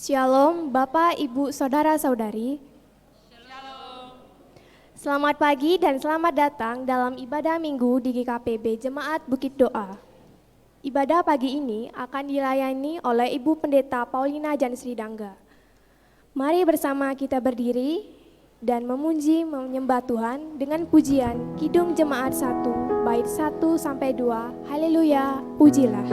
Shalom, Bapak, Ibu, Saudara-saudari. Selamat pagi dan selamat datang dalam ibadah minggu di GKPB Jemaat Bukit Doa. Ibadah pagi ini akan dilayani oleh Ibu Pendeta Paulina Jansri Dangga. Mari bersama kita berdiri dan memuji menyembah Tuhan dengan pujian Kidung Jemaat 1, bait 1-2, Haleluya, pujilah.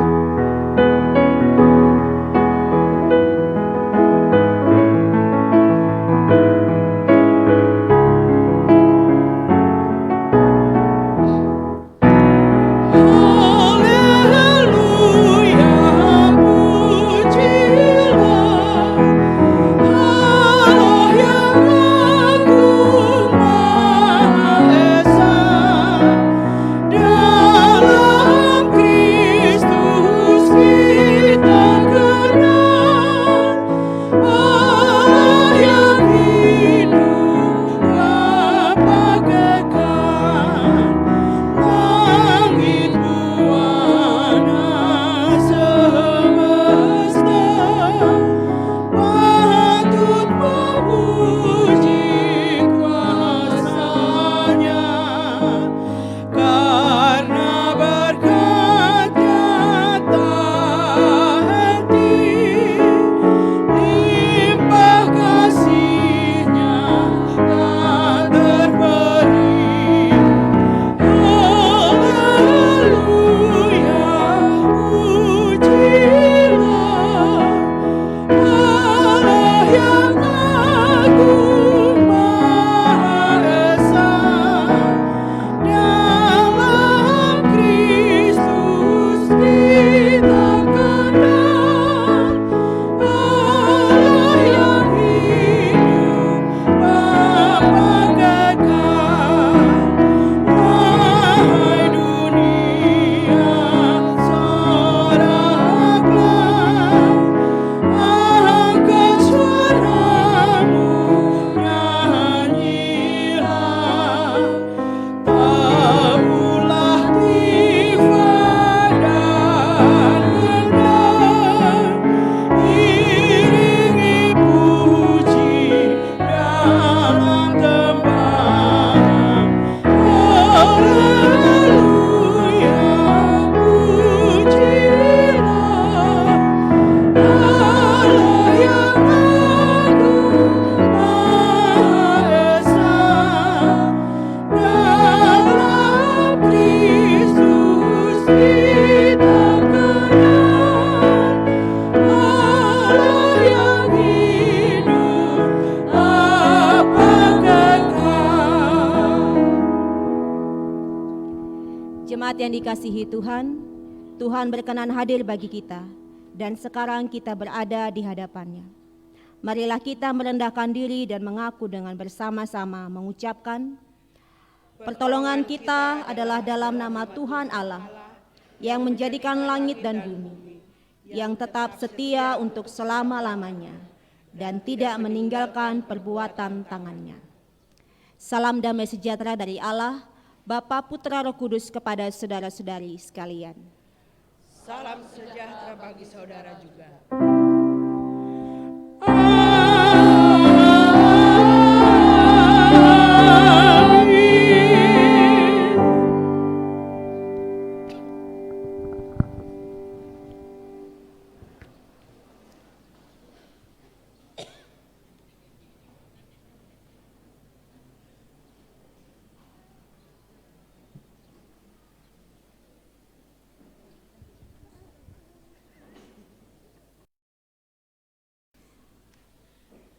Jemaat yang dikasihi Tuhan, Tuhan berkenan hadir bagi kita, dan sekarang kita berada di hadapannya. Marilah kita merendahkan diri dan mengaku dengan bersama-sama mengucapkan, pertolongan kita adalah dalam nama Tuhan Allah, yang menjadikan langit dan bumi, yang tetap setia untuk selama-lamanya, dan tidak meninggalkan perbuatan tangannya. Salam damai sejahtera dari Allah, Bapa, Putra, Roh Kudus kepada saudara-saudari sekalian. Salam sejahtera bagi saudara juga.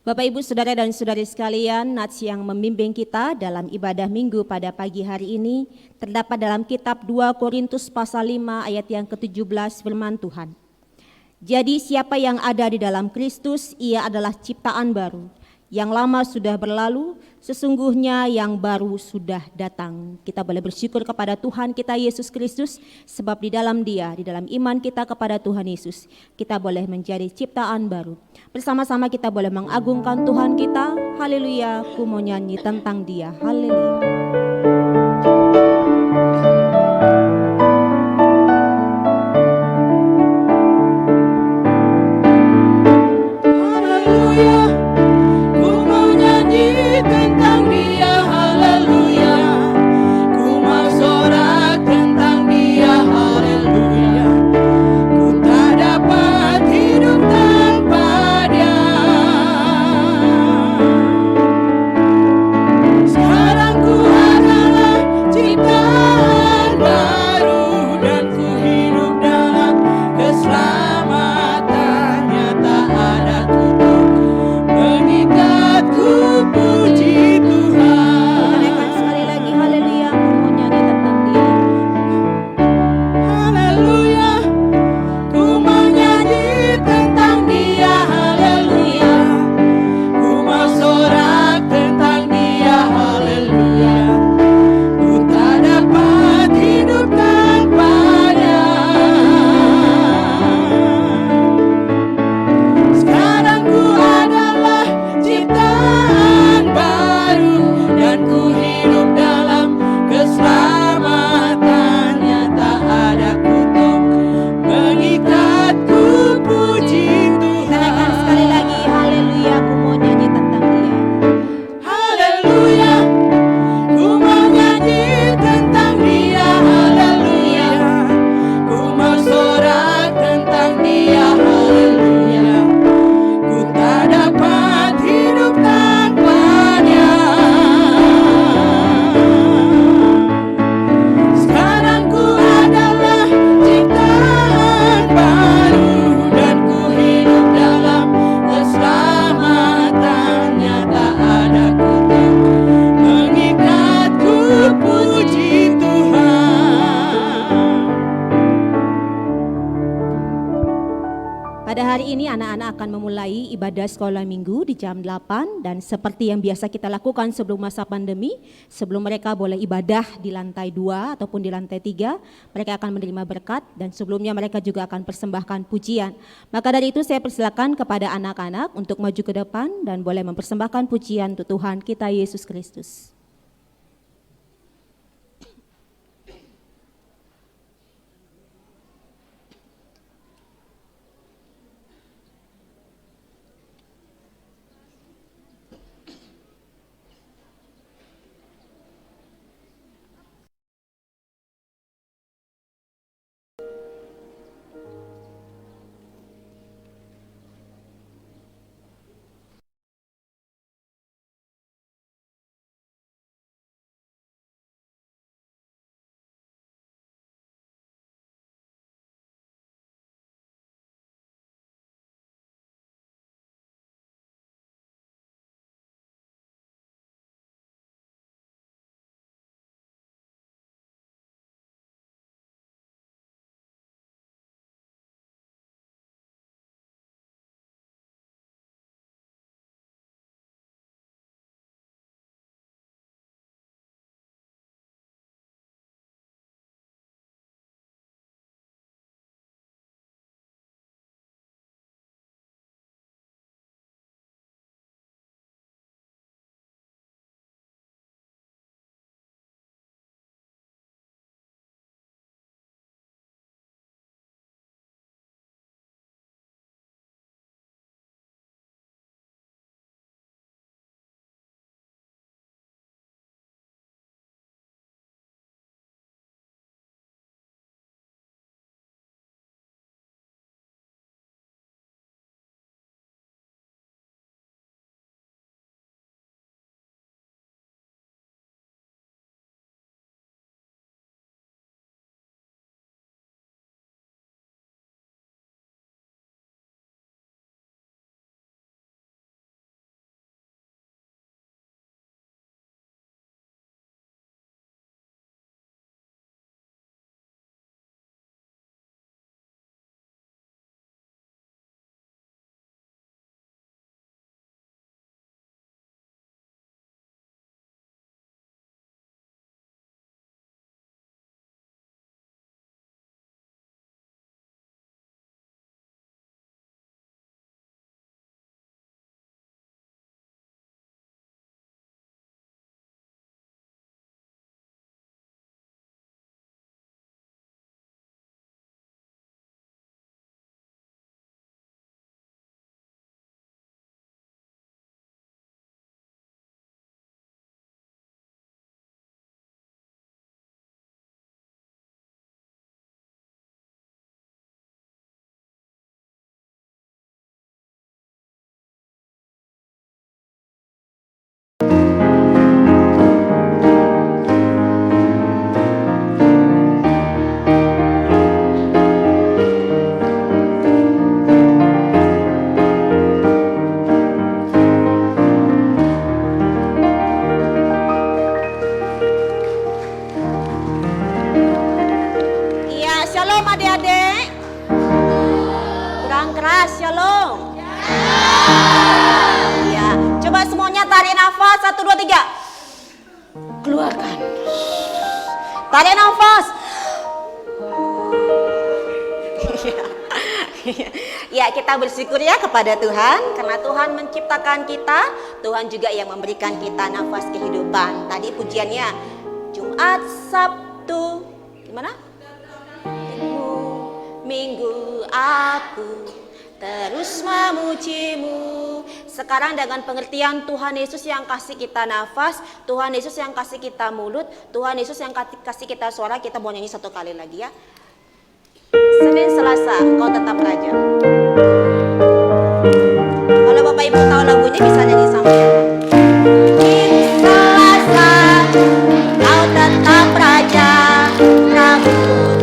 Bapak, Ibu, Saudara dan Saudari sekalian, nats yang membimbing kita dalam ibadah minggu pada pagi hari ini terdapat dalam kitab 2 Korintus pasal 5 ayat yang ke-17 firman Tuhan. Jadi siapa yang ada di dalam Kristus, ia adalah ciptaan baru. Yang lama sudah berlalu, sesungguhnya yang baru sudah datang. Kita boleh bersyukur kepada Tuhan kita Yesus Kristus, sebab di dalam Dia, di dalam iman kita kepada Tuhan Yesus, kita boleh menjadi ciptaan baru. Bersama-sama kita boleh mengagungkan Tuhan kita. Haleluya, ku mau nyanyi tentang Dia. Haleluya. Haleluya. Pada hari ini anak-anak akan memulai ibadah sekolah minggu di jam 8 dan seperti yang biasa kita lakukan sebelum masa pandemi, sebelum mereka boleh ibadah di lantai 2 ataupun di lantai 3, mereka akan menerima berkat dan sebelumnya mereka juga akan persembahkan pujian. Maka dari itu saya persilakan kepada anak-anak untuk maju ke depan dan boleh mempersembahkan pujian untuk Tuhan kita Yesus Kristus. Shalom adik-adik. Kurang keras, shalom. Ya, coba semuanya tarik nafas, 1, 2, 3. Keluarkan. Tarik nafas. Ya, kita bersyukur ya kepada Tuhan karena Tuhan menciptakan kita, Tuhan juga yang memberikan kita nafas kehidupan. Tadi pujiannya Jumat, Sabtu, gimana? Minggu aku terus memujimu. Sekarang dengan pengertian Tuhan Yesus yang kasih kita nafas, Tuhan Yesus yang kasih kita mulut, Tuhan Yesus yang kasih kita suara, kita mau nyanyi 1 kali lagi ya. Senin, Selasa, kau tetap raja. Kalau Bapak Ibu tahu lagunya bisa nyanyi sama ya. Senin, Selasa, kau tetap raja, Rabu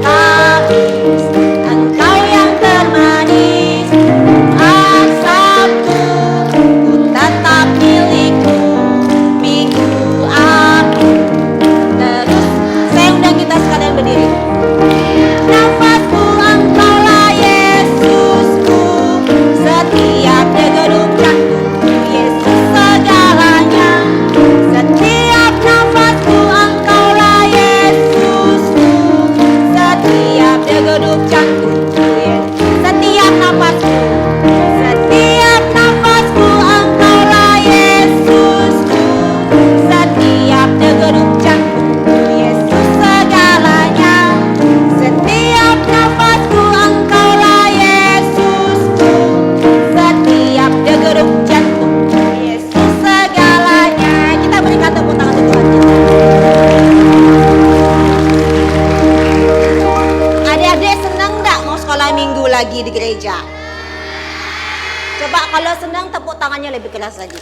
habis, engkau yang termanis. Sabtu, ku tetap milikmu. Minggu aku terus. Saya undang kita sekalian berdiri. Nafasku engkaulah Yesusku, sekolah minggu lagi di gereja? Coba kalau senang tepuk tangannya lebih keras lagi.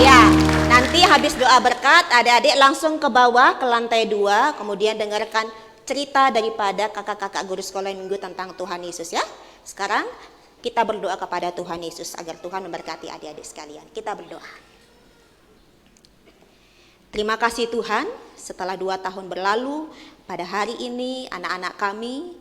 Ya, nanti habis doa berkat, adik-adik langsung ke bawah ke lantai 2, kemudian dengarkan cerita daripada kakak-kakak guru sekolah minggu tentang Tuhan Yesus ya. Sekarang kita berdoa kepada Tuhan Yesus agar Tuhan memberkati adik-adik sekalian. Kita berdoa. Terima kasih Tuhan, setelah 2 tahun berlalu, pada hari ini anak-anak kami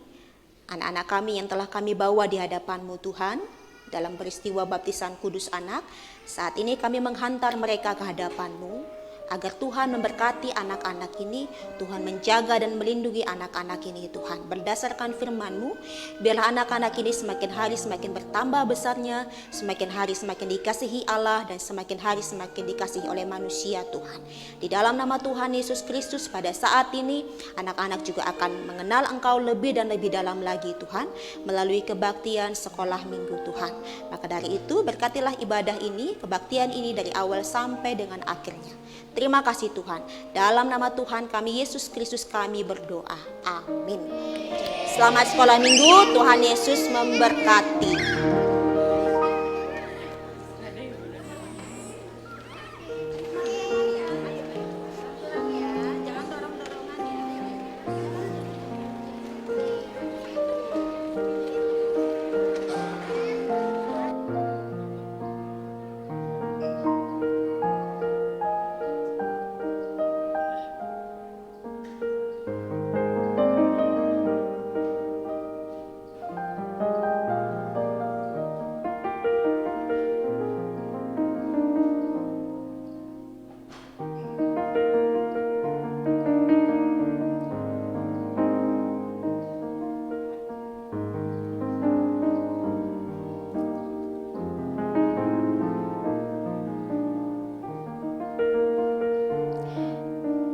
yang telah kami bawa di hadapan-Mu Tuhan, dalam peristiwa baptisan kudus anak, saat ini kami menghantar mereka ke hadapan-Mu, agar Tuhan memberkati anak-anak ini, Tuhan menjaga dan melindungi anak-anak ini Tuhan. Berdasarkan firman-Mu, biarlah anak-anak ini semakin hari semakin bertambah besarnya, semakin hari semakin dikasihi Allah, dan semakin hari semakin dikasihi oleh manusia Tuhan. Di dalam nama Tuhan Yesus Kristus, pada saat ini anak-anak juga akan mengenal Engkau lebih dan lebih dalam lagi Tuhan, melalui kebaktian sekolah minggu Tuhan. Maka dari itu berkatilah ibadah ini, kebaktian ini dari awal sampai dengan akhirnya. Terima kasih Tuhan. Dalam nama Tuhan kami Yesus Kristus kami berdoa. Amin. Selamat sekolah minggu. Tuhan Yesus memberkati.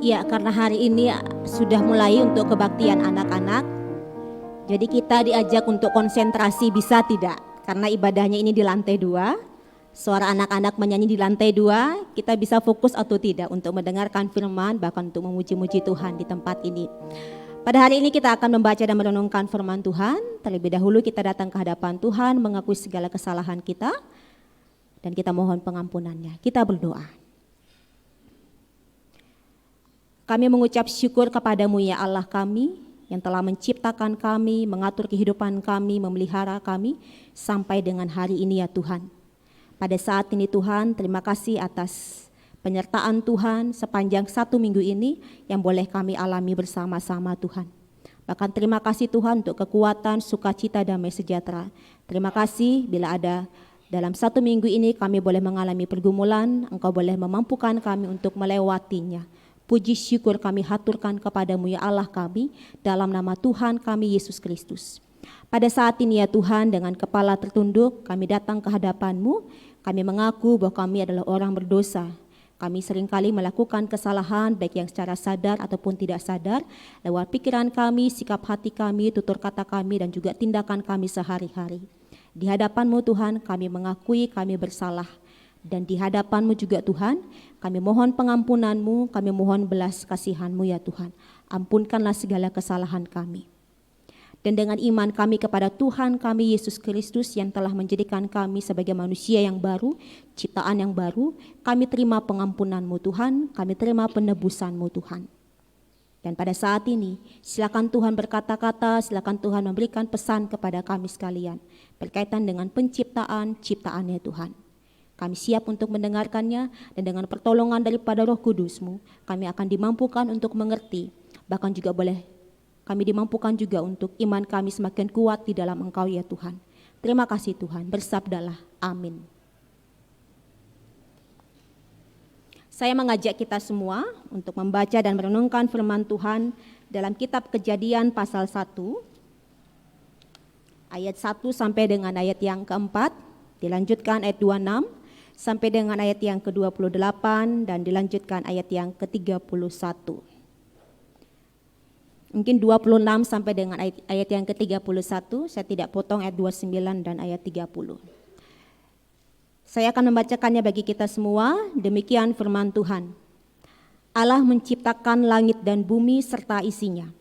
Ya, karena hari ini sudah mulai untuk kebaktian anak-anak. Jadi kita diajak untuk konsentrasi, bisa tidak? Karena ibadahnya ini di lantai 2. Suara anak-anak menyanyi di lantai 2, kita bisa fokus atau tidak untuk mendengarkan firman, bahkan untuk memuji-muji Tuhan di tempat ini. Pada hari ini kita akan membaca dan merenungkan firman Tuhan. Terlebih dahulu kita datang ke hadapan Tuhan, mengakui segala kesalahan kita, dan kita mohon pengampunannya. Kita berdoa. Kami mengucap syukur kepadamu ya Allah kami, yang telah menciptakan kami, mengatur kehidupan kami, memelihara kami, sampai dengan hari ini ya Tuhan. Pada saat ini Tuhan, terima kasih atas penyertaan Tuhan sepanjang 1 minggu ini yang boleh kami alami bersama-sama Tuhan. Bahkan terima kasih Tuhan untuk kekuatan, sukacita, damai sejahtera. Terima kasih bila ada dalam 1 minggu ini kami boleh mengalami pergumulan, Engkau boleh memampukan kami untuk melewatinya. Puji syukur kami haturkan kepadamu ya Allah kami, dalam nama Tuhan kami Yesus Kristus. Pada saat ini ya Tuhan, dengan kepala tertunduk kami datang ke hadapan-Mu. Kami mengaku bahwa kami adalah orang berdosa. Kami seringkali melakukan kesalahan baik yang secara sadar ataupun tidak sadar, lewat pikiran kami, sikap hati kami, tutur kata kami, dan juga tindakan kami sehari-hari. Di hadapan-Mu Tuhan kami mengakui kami bersalah. Dan di hadapan-Mu juga Tuhan, kami mohon pengampunan-Mu, kami mohon belas kasihan-Mu ya Tuhan. Ampunkanlah segala kesalahan kami. Dan dengan iman kami kepada Tuhan kami Yesus Kristus yang telah menjadikan kami sebagai manusia yang baru, ciptaan yang baru, kami terima pengampunan-Mu Tuhan, kami terima penebusan-Mu Tuhan. Dan pada saat ini, silakan Tuhan berkata-kata, silakan Tuhan memberikan pesan kepada kami sekalian, berkaitan dengan penciptaan, ciptaannya Tuhan. Kami siap untuk mendengarkannya, dan dengan pertolongan daripada Roh Kudus-Mu, kami akan dimampukan untuk mengerti, bahkan juga boleh kami dimampukan juga untuk iman kami semakin kuat di dalam Engkau ya Tuhan. Terima kasih Tuhan, bersabdalah, amin. Saya mengajak kita semua untuk membaca dan merenungkan firman Tuhan dalam kitab Kejadian pasal 1, ayat 1 sampai dengan ayat yang keempat, dilanjutkan ayat 26, sampai dengan ayat yang ke-28 dan dilanjutkan ayat yang ke-31. Mungkin 26 sampai dengan ayat yang ke-31, saya tidak potong ayat 29 dan ayat 30. Saya akan membacakannya bagi kita semua. Demikian firman Tuhan. Allah menciptakan langit dan bumi serta isinya.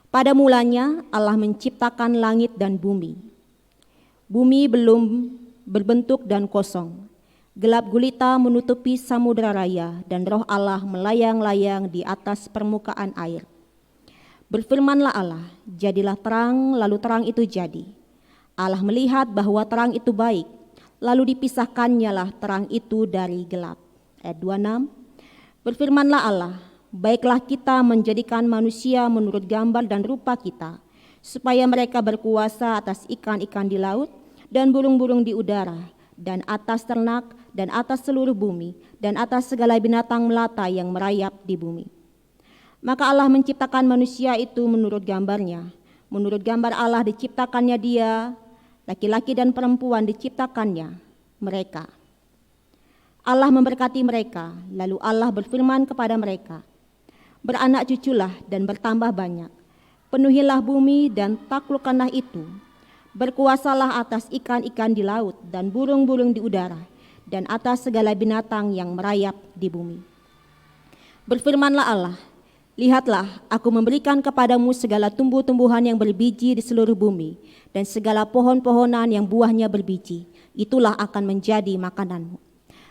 Pada mulanya Allah menciptakan langit dan bumi. Bumi belum berbentuk dan kosong. Gelap gulita menutupi samudera raya dan roh Allah melayang-layang di atas permukaan air. Berfirmanlah Allah, jadilah terang, lalu terang itu jadi. Allah melihat bahwa terang itu baik, lalu dipisahkannyalah terang itu dari gelap. Ayat 26, berfirmanlah Allah, baiklah kita menjadikan manusia menurut gambar dan rupa kita, supaya mereka berkuasa atas ikan-ikan di laut dan burung-burung di udara, dan atas ternak, dan atas seluruh bumi, dan atas segala binatang melata yang merayap di bumi. Maka Allah menciptakan manusia itu menurut gambarnya. Menurut gambar Allah diciptakannya dia, laki-laki dan perempuan diciptakannya mereka. Allah memberkati mereka, lalu Allah berfirman kepada mereka, beranak cuculah dan bertambah banyak, penuhilah bumi dan taklukkanlah itu, berkuasalah atas ikan-ikan di laut dan burung-burung di udara, dan atas segala binatang yang merayap di bumi. Berfirmanlah Allah, lihatlah, aku memberikan kepadamu segala tumbuh-tumbuhan yang berbiji di seluruh bumi, dan segala pohon-pohonan yang buahnya berbiji, itulah akan menjadi makananmu.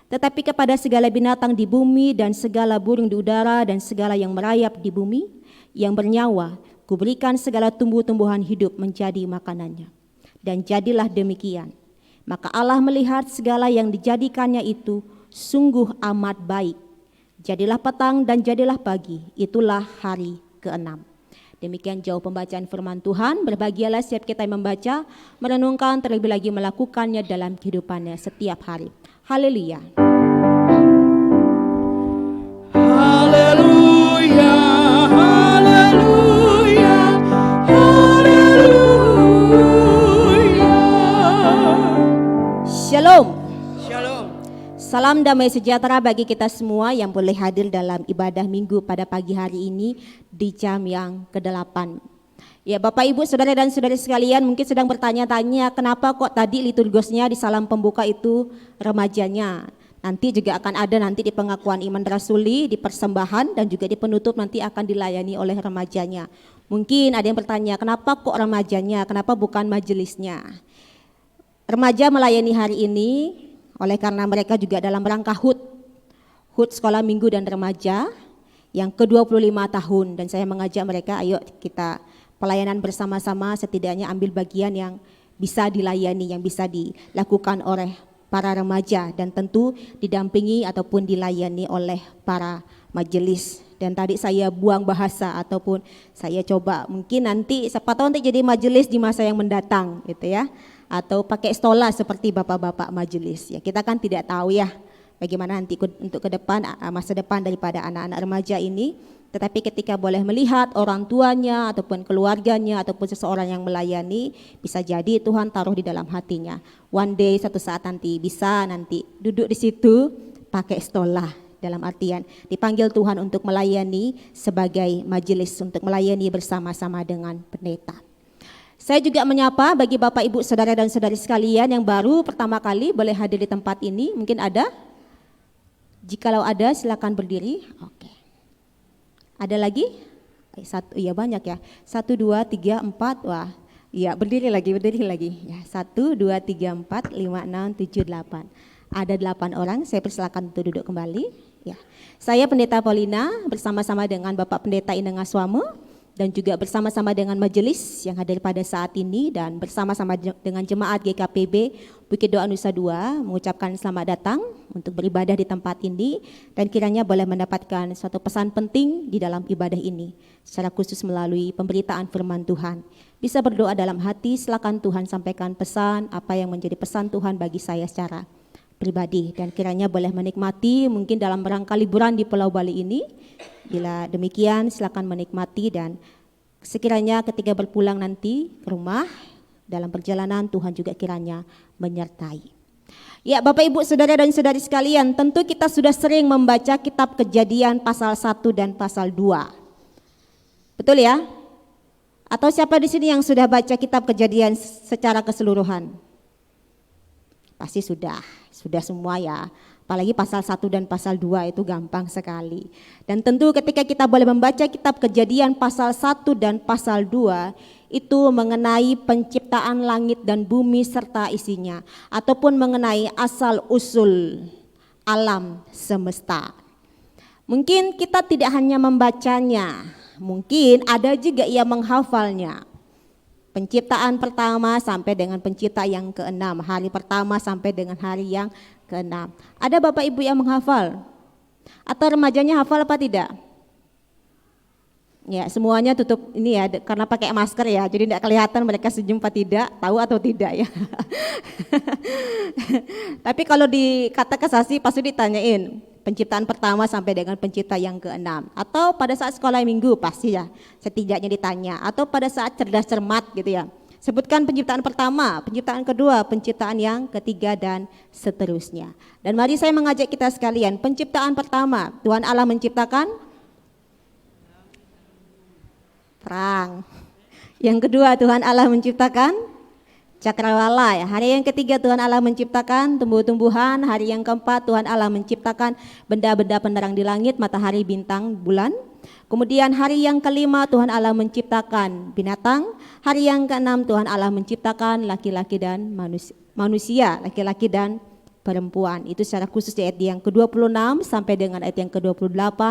Tetapi kepada segala binatang di bumi dan segala burung di udara dan segala yang merayap di bumi, yang bernyawa, kuberikan segala tumbuh-tumbuhan hidup menjadi makanannya. Dan jadilah demikian. Maka Allah melihat segala yang dijadikannya itu sungguh amat baik. Jadilah petang dan jadilah pagi, itulah hari ke-6. Demikian jauh pembacaan firman Tuhan. Berbahagialah setiap kita yang membaca, merenungkan, terlebih lagi melakukannya dalam kehidupannya setiap hari. Haleluya. Haleluya, haleluya, haleluya. Shalom. Shalom. Salam damai sejahtera bagi kita semua yang boleh hadir dalam ibadah minggu pada pagi hari ini di jam yang ke-8. Ya, Bapak Ibu, Saudara dan Saudari sekalian mungkin sedang bertanya-tanya kenapa kok tadi liturgosnya di salam pembuka itu remajanya. Nanti juga akan ada nanti di pengakuan iman rasuli, di persembahan dan juga di penutup nanti akan dilayani oleh remajanya. Mungkin ada yang bertanya kenapa kok remajanya, kenapa bukan majelisnya. Remaja melayani hari ini oleh karena mereka juga dalam rangka HUT Sekolah Minggu dan Remaja yang ke-25 tahun, dan saya mengajak mereka ayo kita pelayanan bersama-sama, setidaknya ambil bagian yang bisa dilayani, yang bisa dilakukan oleh para remaja dan tentu didampingi ataupun dilayani oleh para majelis. Dan tadi saya buang bahasa ataupun saya coba mungkin nanti siapa tahu nanti jadi majelis di masa yang mendatang gitu ya, atau pakai stola seperti bapak-bapak majelis ya, kita kan tidak tahu ya bagaimana nanti untuk ke depan, masa depan daripada anak-anak remaja ini. Tetapi ketika boleh melihat orang tuanya ataupun keluarganya ataupun seseorang yang melayani, bisa jadi Tuhan taruh di dalam hatinya, one day satu saat nanti bisa nanti duduk di situ pakai stola, dalam artian dipanggil Tuhan untuk melayani sebagai majelis, untuk melayani bersama-sama dengan pendeta. Saya juga menyapa bagi Bapak Ibu Saudara dan Saudari sekalian yang baru pertama kali boleh hadir di tempat ini, mungkin ada? Jikalau ada silakan berdiri. Oke. Ada lagi? Satu, iya banyak ya. 1, 2, 3, 4, wah. Iya berdiri lagi. Ya, 1, 2, 3, 4, 5, 6, 7, 8. Ada 8 orang, saya persilakan untuk duduk kembali. Ya. Saya Pendeta Paulina bersama-sama dengan Bapak Pendeta Ineng Aswame dan juga bersama-sama dengan majelis yang hadir pada saat ini dan bersama-sama dengan jemaat GKPB Bukit Doa Nusa Dua mengucapkan selamat datang untuk beribadah di tempat ini dan kiranya boleh mendapatkan suatu pesan penting di dalam ibadah ini secara khusus melalui pemberitaan firman Tuhan. Bisa berdoa dalam hati, silakan Tuhan sampaikan pesan apa yang menjadi pesan Tuhan bagi saya secara pribadi dan kiranya boleh menikmati mungkin dalam rangka liburan di Pulau Bali ini. Bila demikian silakan menikmati dan sekiranya ketika berpulang nanti ke rumah dalam perjalanan Tuhan juga kiranya menyertai. Ya Bapak Ibu Saudara dan Saudari sekalian, tentu kita sudah sering membaca kitab Kejadian pasal 1 dan pasal 2. Betul ya? Atau siapa di sini yang sudah baca kitab Kejadian secara keseluruhan? Pasti sudah semua ya. Apalagi pasal 1 dan pasal 2 itu gampang sekali. Dan tentu ketika kita boleh membaca kitab Kejadian pasal 1 dan pasal 2 itu mengenai penciptaan langit dan bumi serta isinya, ataupun mengenai asal usul alam semesta. Mungkin kita tidak hanya membacanya, mungkin ada juga yang menghafalnya. Penciptaan pertama sampai dengan pencipta yang ke-6, hari pertama sampai dengan hari yang ke-6. Ada Bapak Ibu yang menghafal? Atau remajanya hafal apa tidak? Ya, semuanya tutup ini ya, karena pakai masker ya, jadi tidak kelihatan mereka senyum apa tidak, tahu atau tidak ya. Tapi kalau di kata kasasi pasti ditanyain, penciptaan pertama sampai dengan pencipta yang ke-6. Atau pada saat sekolah minggu pasti ya, setidaknya ditanya. Atau pada saat cerdas cermat gitu ya. Sebutkan penciptaan pertama, penciptaan kedua, penciptaan yang ketiga dan seterusnya. Dan mari saya mengajak kita sekalian, penciptaan pertama, Tuhan Allah menciptakan terang. Yang kedua, Tuhan Allah menciptakan cakrawala ya. Hari yang ketiga Tuhan Allah menciptakan tumbuh-tumbuhan. Hari yang keempat Tuhan Allah menciptakan benda-benda penerang di langit, matahari, bintang, bulan. Kemudian hari yang kelima Tuhan Allah menciptakan binatang. Hari yang keenam Tuhan Allah menciptakan laki-laki dan manusia, laki-laki dan perempuan. Itu secara khusus di ayat yang ke-26 sampai dengan ayat yang ke-28.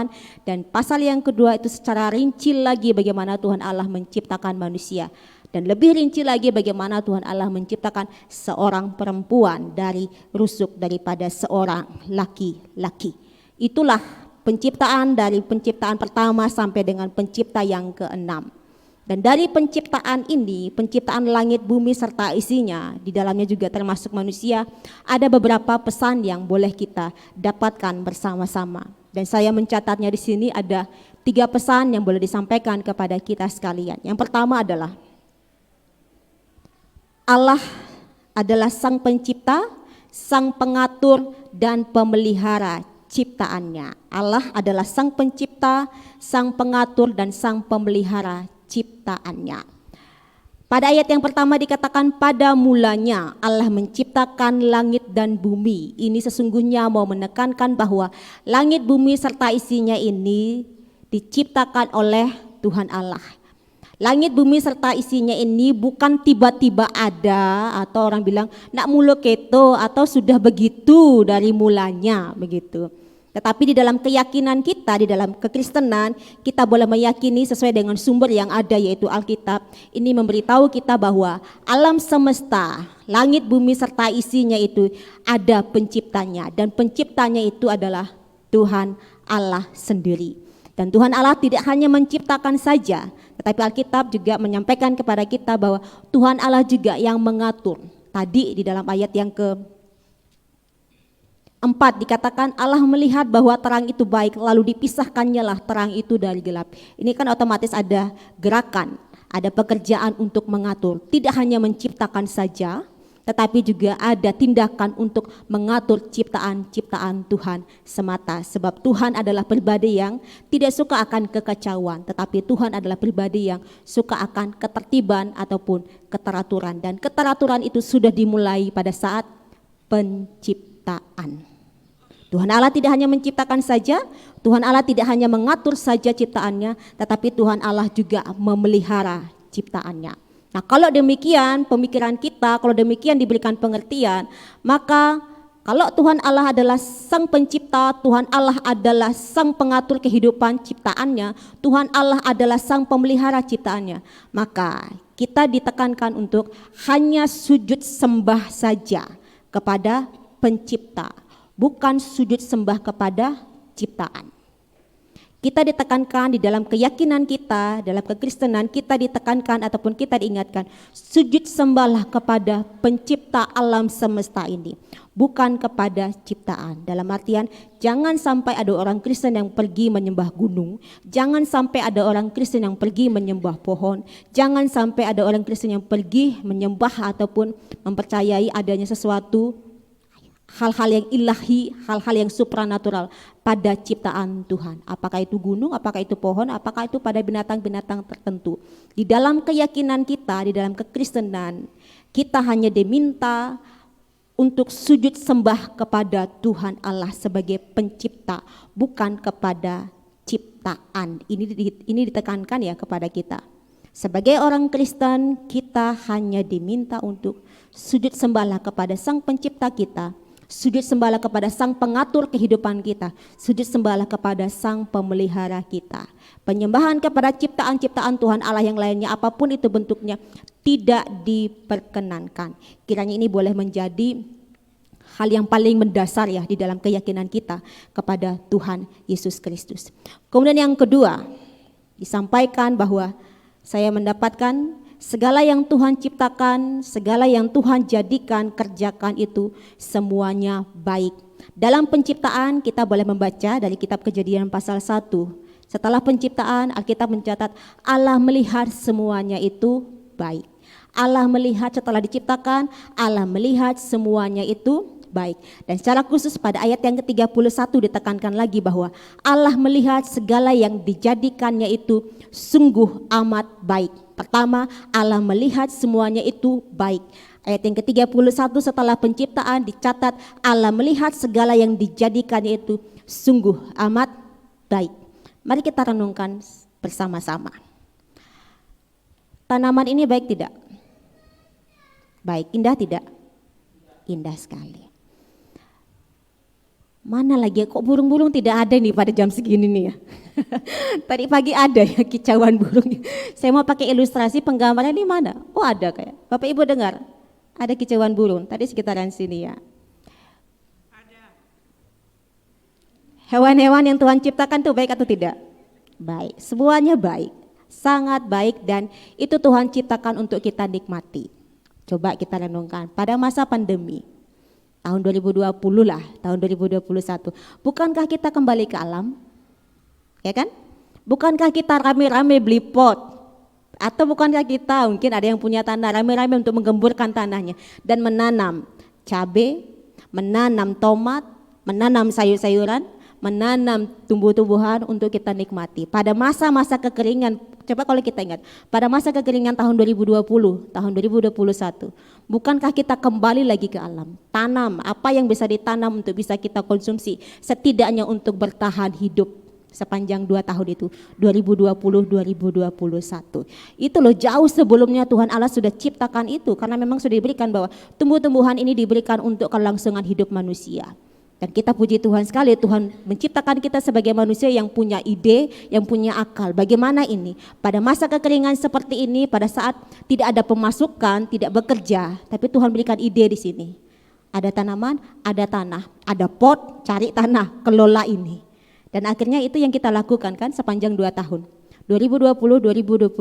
Dan pasal yang kedua itu secara rinci lagi bagaimana Tuhan Allah menciptakan manusia. Dan lebih rinci lagi bagaimana Tuhan Allah menciptakan seorang perempuan dari rusuk daripada seorang laki-laki. Itulah penciptaan dari penciptaan pertama sampai dengan pencipta yang ke-6. Dan dari penciptaan ini, penciptaan langit, bumi serta isinya, di dalamnya juga termasuk manusia, ada beberapa pesan yang boleh kita dapatkan bersama-sama. Dan saya mencatatnya di sini ada 3 pesan yang boleh disampaikan kepada kita sekalian. Yang pertama adalah Allah adalah sang pencipta, sang pengatur dan pemelihara ciptaannya. Allah adalah sang pencipta, sang pengatur dan sang pemelihara ciptaannya. Pada ayat yang pertama dikatakan pada mulanya Allah menciptakan langit dan bumi. Ini sesungguhnya mau menekankan bahwa langit, bumi serta isinya ini diciptakan oleh Tuhan Allah. Langit, bumi serta isinya ini bukan tiba-tiba ada, atau orang bilang nak mulu keto atau sudah begitu dari mulanya begitu. Tetapi di dalam keyakinan kita, di dalam kekristenan, kita boleh meyakini sesuai dengan sumber yang ada yaitu Alkitab. Ini memberitahu kita bahwa alam semesta, langit, bumi serta isinya itu ada penciptanya. Dan penciptanya itu adalah Tuhan Allah sendiri. Dan Tuhan Allah tidak hanya menciptakan saja, tetapi Alkitab juga menyampaikan kepada kita bahwa Tuhan Allah juga yang mengatur. Tadi di dalam ayat yang ke 4 dikatakan Allah melihat bahwa terang itu baik, lalu dipisahkannya lah terang itu dari gelap. Ini kan otomatis ada gerakan, ada pekerjaan untuk mengatur. Tidak hanya menciptakan saja, tetapi juga ada tindakan untuk mengatur ciptaan-ciptaan Tuhan semata. Sebab Tuhan adalah pribadi yang tidak suka akan kekacauan, tetapi Tuhan adalah pribadi yang suka akan ketertiban ataupun keteraturan. Dan keteraturan itu sudah dimulai pada saat penciptaan. Tuhan Allah tidak hanya menciptakan saja, Tuhan Allah tidak hanya mengatur saja ciptaannya, tetapi Tuhan Allah juga memelihara ciptaannya. Nah, kalau demikian pemikiran kita, kalau demikian diberikan pengertian, maka kalau Tuhan Allah adalah sang pencipta, Tuhan Allah adalah sang pengatur kehidupan ciptaannya, Tuhan Allah adalah sang pemelihara ciptaannya, maka kita ditekankan untuk hanya sujud sembah saja kepada pencipta, bukan sujud sembah kepada ciptaan. Kita ditekankan di dalam keyakinan kita, dalam kekristenan kita ditekankan ataupun kita diingatkan, sujud sembahlah kepada pencipta alam semesta ini, bukan kepada ciptaan. Dalam artian, jangan sampai ada orang Kristen yang pergi menyembah gunung, jangan sampai ada orang Kristen yang pergi menyembah pohon, jangan sampai ada orang Kristen yang pergi menyembah ataupun mempercayai adanya sesuatu hal-hal yang ilahi, hal-hal yang supranatural pada ciptaan Tuhan. Apakah itu gunung, apakah itu pohon, apakah itu pada binatang-binatang tertentu. Di dalam keyakinan kita, di dalam kekristenan, kita hanya diminta untuk sujud sembah kepada Tuhan Allah sebagai pencipta, bukan kepada ciptaan. Ini ditekankan ya kepada kita. Sebagai orang Kristen, kita hanya diminta untuk sujud sembahlah kepada Sang Pencipta kita, sujud sembahlah kepada Sang Pengatur kehidupan kita, sujud sembahlah kepada Sang Pemelihara kita. Penyembahan kepada ciptaan-ciptaan Tuhan Allah yang lainnya, apapun itu bentuknya, tidak diperkenankan. Kiranya ini boleh menjadi hal yang paling mendasar ya di dalam keyakinan kita kepada Tuhan Yesus Kristus. Kemudian yang kedua, disampaikan bahwa saya mendapatkan segala yang Tuhan ciptakan, segala yang Tuhan jadikan, kerjakan itu semuanya baik. Dalam penciptaan kita boleh membaca dari kitab Kejadian pasal 1. Setelah penciptaan, Alkitab mencatat Allah melihat semuanya itu baik. Allah melihat setelah diciptakan, Allah melihat semuanya itu baik. Dan secara khusus pada ayat yang ke-31 ditekankan lagi bahwa Allah melihat segala yang dijadikannya itu sungguh amat baik. Pertama, Allah melihat semuanya itu baik. Ayat yang ke-31 setelah penciptaan dicatat Allah melihat segala yang dijadikannya itu sungguh amat baik. Mari kita renungkan bersama-sama. Tanaman ini baik tidak? Baik, indah tidak? Indah sekali. Mana lagi kok burung-burung tidak ada nih pada jam segini nih ya. Tadi pagi ada ya kicauan burung. Saya mau pakai ilustrasi penggambaran di mana? Oh ada kayak. Bapak Ibu dengar? Ada kicauan burung tadi sekitaran sini ya. Hewan-hewan yang Tuhan ciptakan itu baik atau tidak? Baik, semuanya baik. Sangat baik dan itu Tuhan ciptakan untuk kita nikmati. Coba kita renungkan pada masa pandemi. Tahun 2020 lah, tahun 2021. Bukankah kita kembali ke alam? Ya kan? Bukankah kita rame-rame beli pot? Atau bukankah kita mungkin ada yang punya tanah rame-rame untuk menggemburkan tanahnya dan menanam cabai, menanam tomat, menanam sayur-sayuran, menanam tumbuh-tumbuhan untuk kita nikmati. Pada masa-masa kekeringan, coba kalau kita ingat, pada masa kekeringan tahun 2020, tahun 2021, bukankah kita kembali lagi ke alam? Tanam apa yang bisa ditanam untuk bisa kita konsumsi, setidaknya untuk bertahan hidup sepanjang 2 tahun itu, 2020-2021. Itu loh jauh sebelumnya Tuhan Allah sudah ciptakan itu, karena memang sudah diberikan bahwa tumbuh-tumbuhan ini diberikan untuk kelangsungan hidup manusia. Dan kita puji Tuhan sekali, Tuhan menciptakan kita sebagai manusia yang punya ide, yang punya akal. Bagaimana ini? Pada masa kekeringan seperti ini, pada saat tidak ada pemasukan, tidak bekerja, tapi Tuhan berikan ide di sini. Ada tanaman, ada tanah, ada pot, cari tanah, kelola ini. Dan akhirnya itu yang kita lakukan kan sepanjang 2 tahun. 2020-2021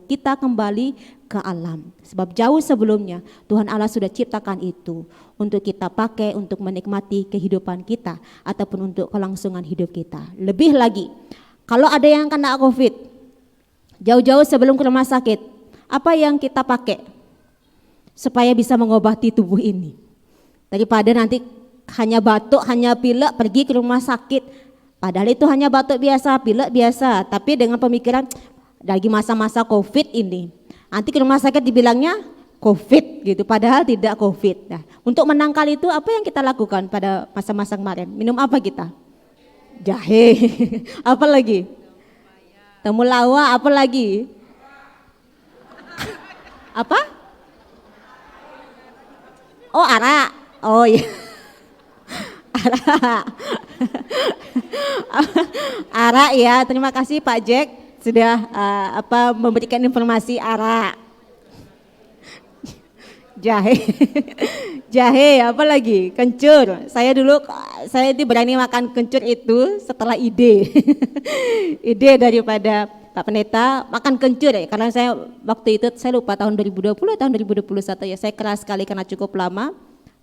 kita kembali ke alam. Sebab jauh sebelumnya Tuhan Allah sudah ciptakan itu untuk kita pakai untuk menikmati kehidupan kita ataupun untuk kelangsungan hidup kita. Lebih lagi, kalau ada yang kena COVID, jauh-jauh sebelum ke rumah sakit, apa yang kita pakai supaya bisa mengobati tubuh ini? Daripada nanti hanya batuk, hanya pilek, pergi ke rumah sakit. Padahal itu hanya batuk biasa, pilek biasa, tapi dengan pemikiran lagi masa-masa COVID ini. Nanti ke rumah sakit dibilangnya COVID gitu, padahal tidak COVID. Nah, untuk menangkal itu apa yang kita lakukan pada masa-masa kemarin? Minum apa kita? Jahe. Apa lagi? Temulawak, apa lagi? Apa? Oh, arak. Oh iya. Arak. Arak ya, terima kasih Pak Jack sudah memberikan informasi arak. Jahe. Jahe apa lagi? Kencur. Saya itu berani makan kencur itu setelah ide. Ide daripada Pak Pendeta makan kencur ya, karena saya waktu itu saya lupa tahun 2020 tahun 2021 ya, saya keras sekali karena cukup lama.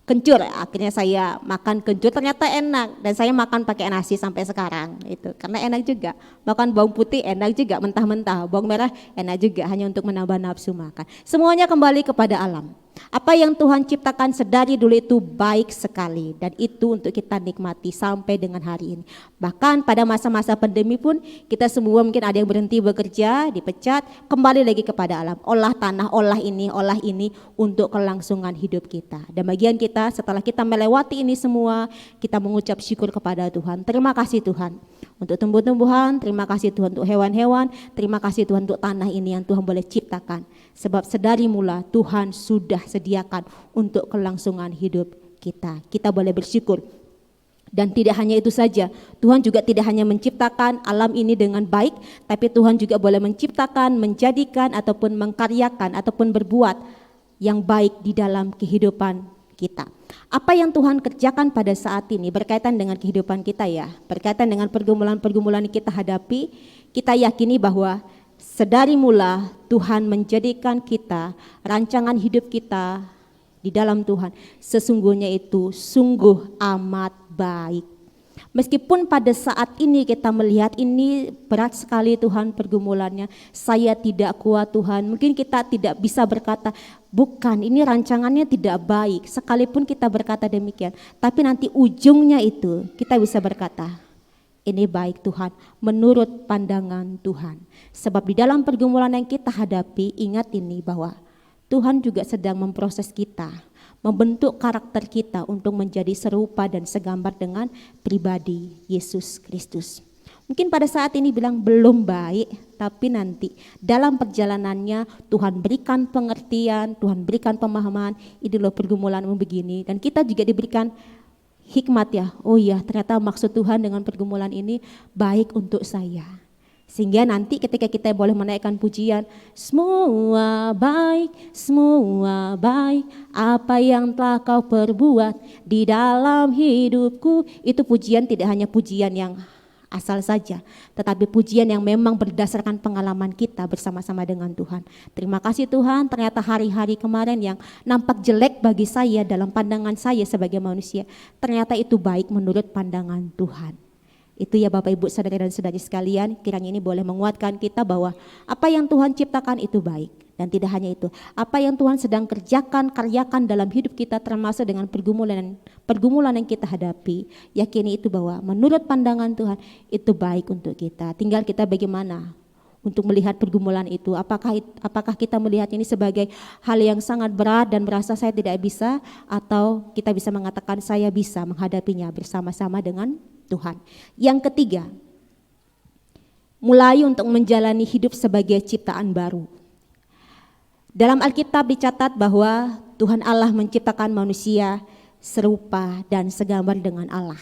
Kencur, akhirnya saya makan kencur, ternyata enak dan saya makan pakai nasi sampai sekarang itu karena enak juga. Makan bawang putih enak juga mentah-mentah, bawang merah enak juga hanya untuk menambah nafsu makan. Semuanya kembali kepada alam. Apa yang Tuhan ciptakan sedari dulu itu baik sekali, dan itu untuk kita nikmati sampai dengan hari ini. Bahkan pada masa-masa pandemi pun kita semua mungkin ada yang berhenti bekerja, dipecat, kembali lagi kepada alam. Olah tanah, olah ini untuk kelangsungan hidup kita. Dan bagian kita setelah kita melewati ini semua, kita mengucap syukur kepada Tuhan. Terima kasih Tuhan untuk tumbuh-tumbuhan, terima kasih Tuhan untuk hewan-hewan, terima kasih Tuhan untuk tanah ini yang Tuhan boleh ciptakan. Sebab sedari mula Tuhan sudah sediakan untuk kelangsungan hidup kita. Kita boleh bersyukur. Dan tidak hanya itu saja, Tuhan juga tidak hanya menciptakan alam ini dengan baik, tapi Tuhan juga boleh menciptakan, menjadikan, ataupun mengkaryakan, ataupun berbuat yang baik di dalam kehidupan kita. Apa yang Tuhan kerjakan pada saat ini berkaitan dengan kehidupan kita ya, berkaitan dengan pergumulan-pergumulan yang kita hadapi, kita yakini bahwa sedari mula Tuhan menjadikan kita, rancangan hidup kita di dalam Tuhan sesungguhnya itu sungguh amat baik. Meskipun pada saat ini kita melihat ini berat sekali Tuhan pergumulannya, saya tidak kuat Tuhan, mungkin kita tidak bisa berkata, bukan ini rancangannya tidak baik, sekalipun kita berkata demikian, tapi nanti ujungnya itu kita bisa berkata, ini baik Tuhan, menurut pandangan Tuhan. Sebab di dalam pergumulan yang kita hadapi, ingat ini bahwa Tuhan juga sedang memproses kita, membentuk karakter kita untuk menjadi serupa dan segambar dengan pribadi Yesus Kristus. Mungkin pada saat ini bilang belum baik, tapi nanti dalam perjalanannya Tuhan berikan pengertian, Tuhan berikan pemahaman, ini loh pergumulanmu begini, dan kita juga diberikan hikmat ya, oh iya ternyata maksud Tuhan dengan pergumulan ini baik untuk saya. Sehingga nanti ketika kita boleh menaikkan pujian, semua baik, apa yang telah kau perbuat di dalam hidupku. Itu pujian tidak hanya pujian yang asal saja, tetapi pujian yang memang berdasarkan pengalaman kita bersama-sama dengan Tuhan. Terima kasih Tuhan, ternyata hari-hari kemarin yang nampak jelek bagi saya dalam pandangan saya sebagai manusia, ternyata itu baik menurut pandangan Tuhan. Itu ya Bapak Ibu saudara dan saudari sekalian, kiranya ini boleh menguatkan kita bahwa apa yang Tuhan ciptakan itu baik. Dan tidak hanya itu, apa yang Tuhan sedang karyakan dalam hidup kita termasuk dengan pergumulan yang kita hadapi, yakini itu bahwa menurut pandangan Tuhan itu baik untuk kita. Tinggal kita bagaimana untuk melihat pergumulan itu, apakah kita melihat ini sebagai hal yang sangat berat dan merasa saya tidak bisa, atau kita bisa mengatakan saya bisa menghadapinya bersama-sama dengan Tuhan. Yang ketiga, mulai untuk menjalani hidup sebagai ciptaan baru. Dalam Alkitab dicatat bahwa Tuhan Allah menciptakan manusia serupa dan segambar dengan Allah.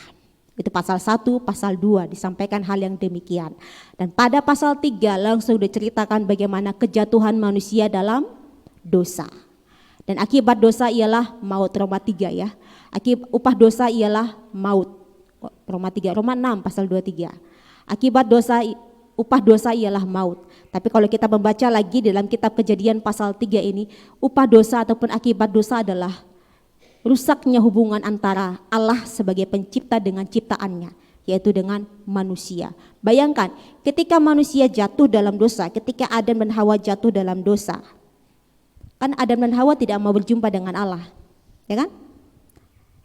Itu pasal 1, pasal 2 disampaikan hal yang demikian. Dan pada pasal 3 langsung diceritakan bagaimana kejatuhan manusia dalam dosa. Dan akibat dosa ialah maut, Roma 3 ya. Upah dosa ialah maut, Roma 3, Roma 6 pasal 23. Akibat dosa, upah dosa ialah maut. Tapi kalau kita membaca lagi dalam kitab Kejadian pasal 3 ini, upah dosa ataupun akibat dosa adalah rusaknya hubungan antara Allah sebagai pencipta dengan ciptaannya, yaitu dengan manusia. Bayangkan ketika manusia jatuh dalam dosa, ketika Adam dan Hawa jatuh dalam dosa, kan Adam dan Hawa tidak mau berjumpa dengan Allah, ya kan?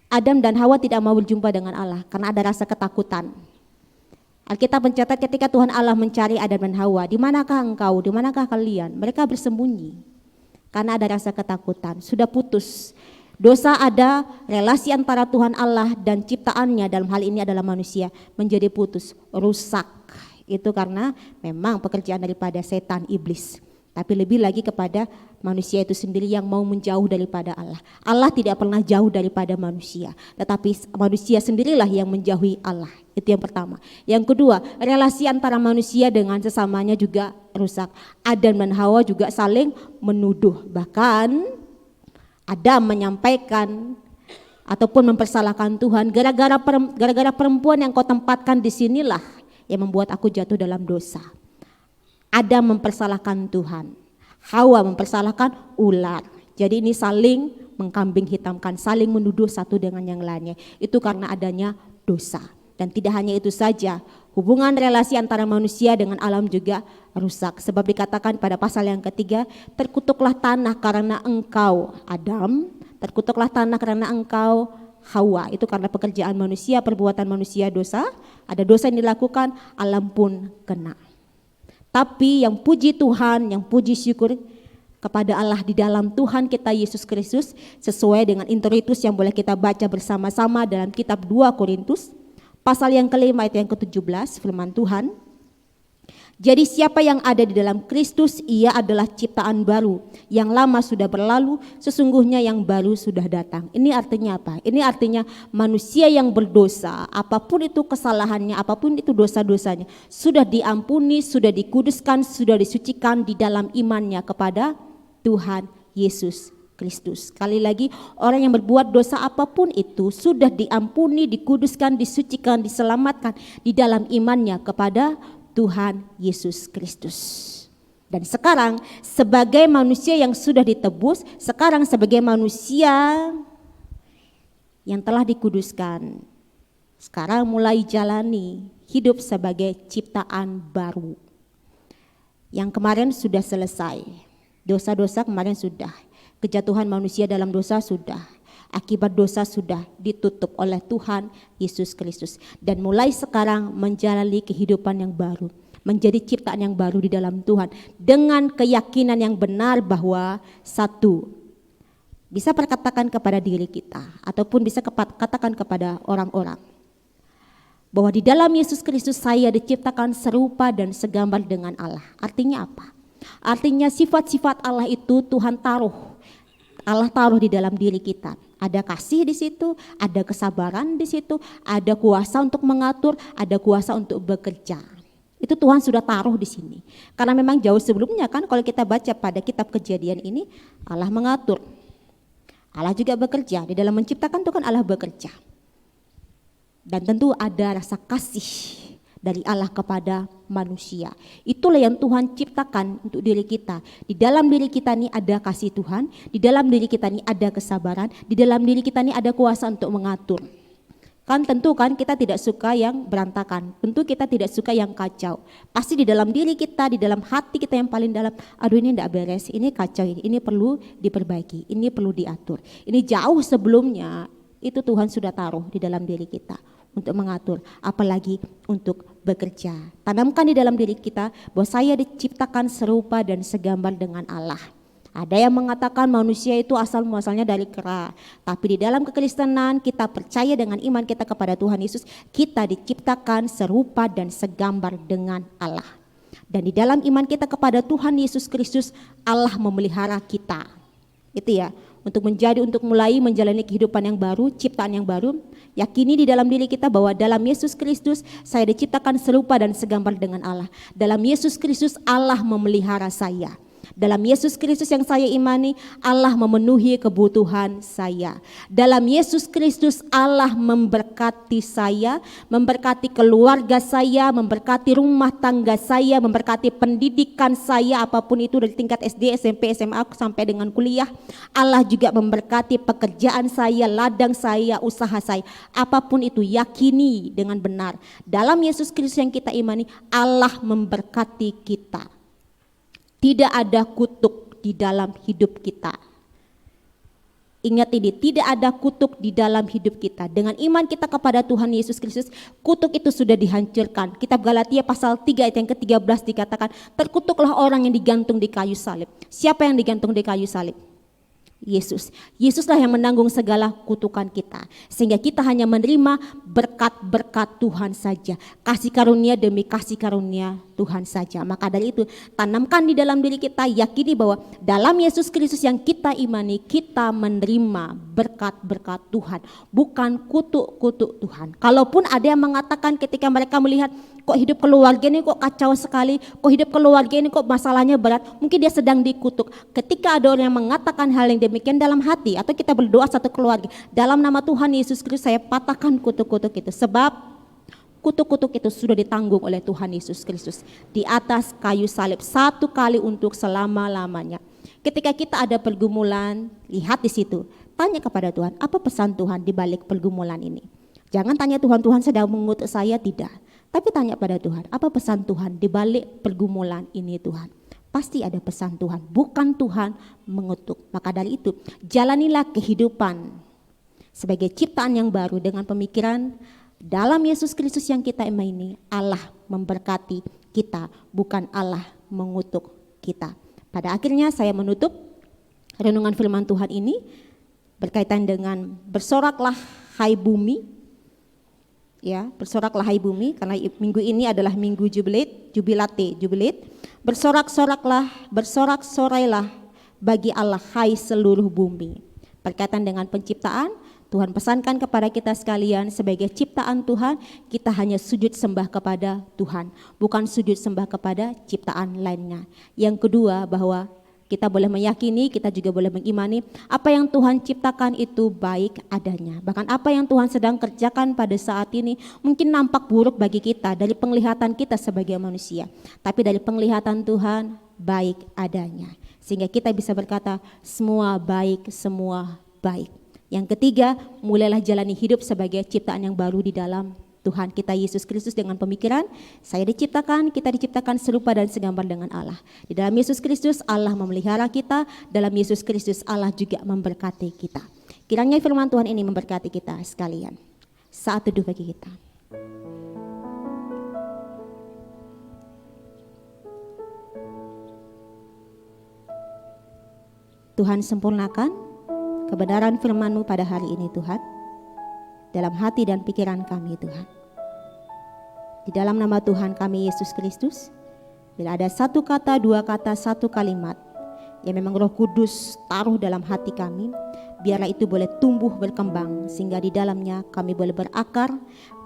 Adam dan Hawa tidak mau berjumpa dengan Allah karena ada rasa ketakutan. Alkitab mencatat ketika Tuhan Allah mencari Adam dan Hawa, di manakah engkau, di manakah kalian? Mereka bersembunyi karena ada rasa ketakutan, sudah putus. Dosa ada, relasi antara Tuhan Allah dan ciptaannya dalam hal ini adalah manusia menjadi putus, rusak. Itu karena memang pekerjaan daripada setan, iblis. Tapi lebih lagi kepada manusia itu sendiri yang mau menjauh daripada Allah. Allah tidak pernah jauh daripada manusia, tetapi manusia sendirilah yang menjauhi Allah. Itu yang pertama. Yang kedua, relasi antara manusia dengan sesamanya juga rusak. Adam dan Hawa juga saling menuduh. Bahkan Adam menyampaikan ataupun mempersalahkan Tuhan, gara-gara perempuan yang kau tempatkan di sinilah yang membuat aku jatuh dalam dosa. Adam mempersalahkan Tuhan, Hawa mempersalahkan ular. Jadi ini saling mengkambing hitamkan, saling menuduh satu dengan yang lainnya. Itu karena adanya dosa. Dan tidak hanya itu saja, Hubungan relasi antara manusia dengan alam juga rusak. Sebab dikatakan pada pasal yang ketiga, terkutuklah tanah karena engkau Adam, terkutuklah tanah karena engkau Hawa. Itu karena pekerjaan manusia, perbuatan manusia dosa, ada dosa yang dilakukan, alam pun kena. Tapi yang puji Tuhan, yang puji syukur kepada Allah di dalam Tuhan kita Yesus Kristus, sesuai dengan introitus yang boleh kita baca bersama-sama dalam kitab 2 Korintus pasal yang kelima ayat yang ke-17, firman Tuhan. Jadi siapa yang ada di dalam Kristus, ia adalah ciptaan baru. Yang lama sudah berlalu, sesungguhnya yang baru sudah datang. Ini artinya apa? Ini artinya manusia yang berdosa, apapun itu kesalahannya, apapun itu dosa-dosanya, sudah diampuni, sudah dikuduskan, sudah disucikan di dalam imannya kepada Tuhan Yesus Kristus. Sekali lagi, orang yang berbuat dosa apapun itu sudah diampuni, dikuduskan, disucikan, diselamatkan di dalam imannya kepada Tuhan Yesus Kristus. Dan sekarang sebagai manusia yang sudah ditebus, sekarang sebagai manusia yang telah dikuduskan, sekarang mulai jalani hidup sebagai ciptaan baru. Yang kemarin sudah selesai, dosa-dosa kemarin sudah, kejatuhan manusia dalam dosa sudah, akibat dosa sudah ditutup oleh Tuhan Yesus Kristus. Dan mulai sekarang menjalani kehidupan yang baru, menjadi ciptaan yang baru di dalam Tuhan, dengan keyakinan yang benar bahwa satu, bisa perkatakan kepada diri kita, ataupun bisa katakan kepada orang-orang, bahwa di dalam Yesus Kristus saya diciptakan serupa dan segambar dengan Allah. Artinya apa? Artinya sifat-sifat Allah itu Tuhan taruh, Allah taruh di dalam diri kita. Ada kasih di situ, ada kesabaran di situ, ada kuasa untuk mengatur, ada kuasa untuk bekerja. Itu Tuhan sudah taruh di sini. Karena memang jauh sebelumnya kan kalau kita baca pada kitab Kejadian ini, Allah mengatur. Allah juga bekerja, di dalam menciptakan itu kan Allah bekerja. Dan tentu ada rasa kasih dari Allah kepada manusia. Itulah yang Tuhan ciptakan untuk diri kita. Di dalam diri kita ini ada kasih Tuhan, di dalam diri kita ini ada kesabaran, di dalam diri kita ini ada kuasa untuk mengatur. Kan tentu kan kita tidak suka yang berantakan, tentu kita tidak suka yang kacau. Pasti di dalam diri kita, di dalam hati kita yang paling dalam, aduh ini tidak beres, ini kacau, ini perlu diperbaiki, ini perlu diatur. Ini jauh sebelumnya itu Tuhan sudah taruh di dalam diri kita untuk mengatur, apalagi untuk bekerja. Tanamkan di dalam diri kita bahwa saya diciptakan serupa dan segambar dengan Allah. Ada yang mengatakan manusia itu asal muasalnya dari kera, tapi di dalam kekristenan kita percaya dengan iman kita kepada Tuhan Yesus, kita diciptakan serupa dan segambar dengan Allah. Dan di dalam iman kita kepada Tuhan Yesus Kristus, Allah memelihara kita. Itu ya, untuk mulai menjalani kehidupan yang baru, ciptaan yang baru. Yakini di dalam diri kita bahwa dalam Yesus Kristus saya diciptakan serupa dan segambar dengan Allah. Dalam Yesus Kristus Allah memelihara saya. Dalam Yesus Kristus yang saya imani, Allah memenuhi kebutuhan saya. Dalam Yesus Kristus Allah memberkati saya, memberkati keluarga saya, memberkati rumah tangga saya, memberkati pendidikan saya, apapun itu dari tingkat SD, SMP, SMA sampai dengan kuliah. Allah juga memberkati pekerjaan saya, ladang saya, usaha saya. Apapun itu yakini dengan benar. Dalam Yesus Kristus yang kita imani, Allah memberkati kita. Tidak ada kutuk di dalam hidup kita. Ingat ini, tidak ada kutuk di dalam hidup kita. Dengan iman kita kepada Tuhan Yesus Kristus, kutuk itu sudah dihancurkan. Kitab Galatia pasal 3 ayat yang ke-13 dikatakan, terkutuklah orang yang digantung di kayu salib. Siapa yang digantung di kayu salib? Yesus. Yesuslah yang menanggung segala kutukan kita. Sehingga kita hanya menerima berkat-berkat Tuhan saja. Kasih karunia demi kasih karunia Tuhan saja. Maka dari itu tanamkan di dalam diri kita, yakini bahwa dalam Yesus Kristus yang kita imani, kita menerima berkat-berkat Tuhan. Bukan kutuk-kutuk Tuhan. Kalaupun ada yang mengatakan ketika mereka melihat, kok hidup keluarga ini kok kacau sekali, kok hidup keluarga ini kok masalahnya berat, mungkin dia sedang dikutuk. Ketika ada orang yang mengatakan hal yang demikian dalam hati, atau kita berdoa satu keluarga, dalam nama Tuhan Yesus Kristus saya patahkan kutuk-kutuk itu. Sebab kutuk-kutuk itu sudah ditanggung oleh Tuhan Yesus Kristus di atas kayu salib satu kali untuk selama-lamanya. Ketika kita ada pergumulan, lihat di situ, tanya kepada Tuhan, apa pesan Tuhan di balik pergumulan ini? Jangan tanya Tuhan sedang mengutuk saya, tidak. Tapi tanya pada Tuhan, apa pesan Tuhan di balik pergumulan ini Tuhan? Pasti ada pesan Tuhan, bukan Tuhan mengutuk. Maka dari itu, jalanilah kehidupan sebagai ciptaan yang baru dengan pemikiran dalam Yesus Kristus yang kita imani, Allah memberkati kita, bukan Allah mengutuk kita. Pada akhirnya saya menutup renungan firman Tuhan ini berkaitan dengan bersoraklah hai bumi. Ya, bersoraklah hai bumi, karena minggu ini adalah minggu jubilat. Bersorak-sorailah bagi Allah hai seluruh bumi. Berkaitan dengan penciptaan, Tuhan pesankan kepada kita sekalian sebagai ciptaan Tuhan, kita hanya sujud sembah kepada Tuhan, bukan sujud sembah kepada ciptaan lainnya. Yang kedua, bahwa kita boleh meyakini, kita juga boleh mengimani apa yang Tuhan ciptakan itu baik adanya. Bahkan apa yang Tuhan sedang kerjakan pada saat ini mungkin nampak buruk bagi kita dari penglihatan kita sebagai manusia. Tapi dari penglihatan Tuhan baik adanya. Sehingga kita bisa berkata semua baik, semua baik. Yang ketiga, mulailah jalani hidup sebagai ciptaan yang baru di dalam Tuhan kita Yesus Kristus dengan pemikiran kita diciptakan serupa dan segambar dengan Allah. Di dalam Yesus Kristus Allah memelihara kita, dalam Yesus Kristus Allah juga memberkati kita. Kiranya firman Tuhan ini memberkati kita sekalian. Saat teduh bagi kita. Tuhan sempurnakan kebenaran firman-Mu pada hari ini Tuhan, dalam hati dan pikiran kami Tuhan. Di dalam nama Tuhan kami Yesus Kristus, bila ada satu kata, dua kata, satu kalimat yang memang Roh Kudus taruh dalam hati kami, biarlah itu boleh tumbuh berkembang, sehingga di dalamnya kami boleh berakar,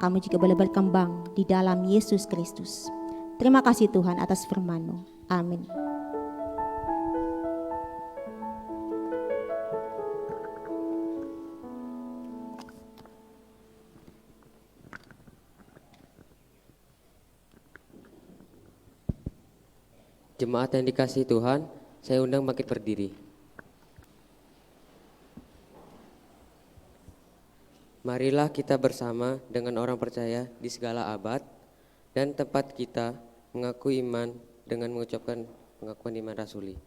kami juga boleh berkembang di dalam Yesus Kristus. Terima kasih Tuhan atas firman-Mu. Amin. Jemaat yang dikasihi Tuhan, saya undang bangkit berdiri. Marilah kita bersama dengan orang percaya di segala abad dan tempat kita mengaku iman dengan mengucapkan pengakuan iman rasuli.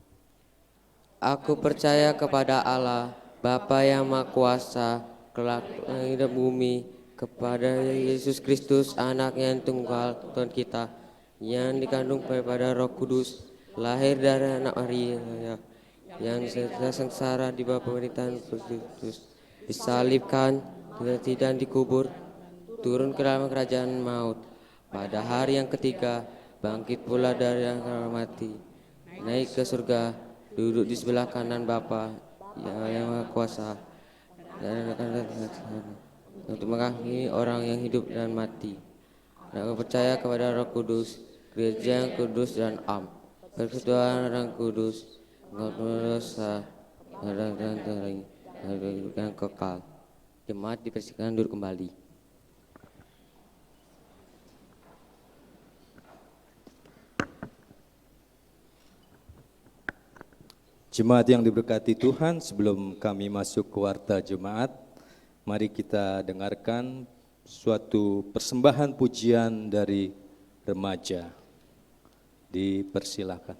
Aku percaya kepada Allah, Bapa yang Maha Kuasa, kelak langit dan bumi, kepada Yesus Kristus, Anaknya yang tunggal, Tuhan kita, yang dikandung daripada Roh Kudus, lahir dari anak Maria, yang sengsara di bawah pemerintahan Kristus, disalibkan, dan dikubur, turun ke dalam kerajaan maut, pada hari yang ketiga bangkit pula dari yang mati, naik ke surga, duduk di sebelah kanan Bapa yang Maha Kuasa, dan akan datang untuk mengakhiri orang yang hidup dan mati. Dan aku percaya kepada Roh Kudus, Gereja yang kudus dan am, persekutuan Orang Kudus, pengampunan dosa, dan kehidupan kekal. Jemaat dipersilakan duduk kembali. Jemaat yang diberkati Tuhan, sebelum kami masuk ke warta jemaat, mari kita dengarkan suatu persembahan pujian dari remaja. Dipersilakan.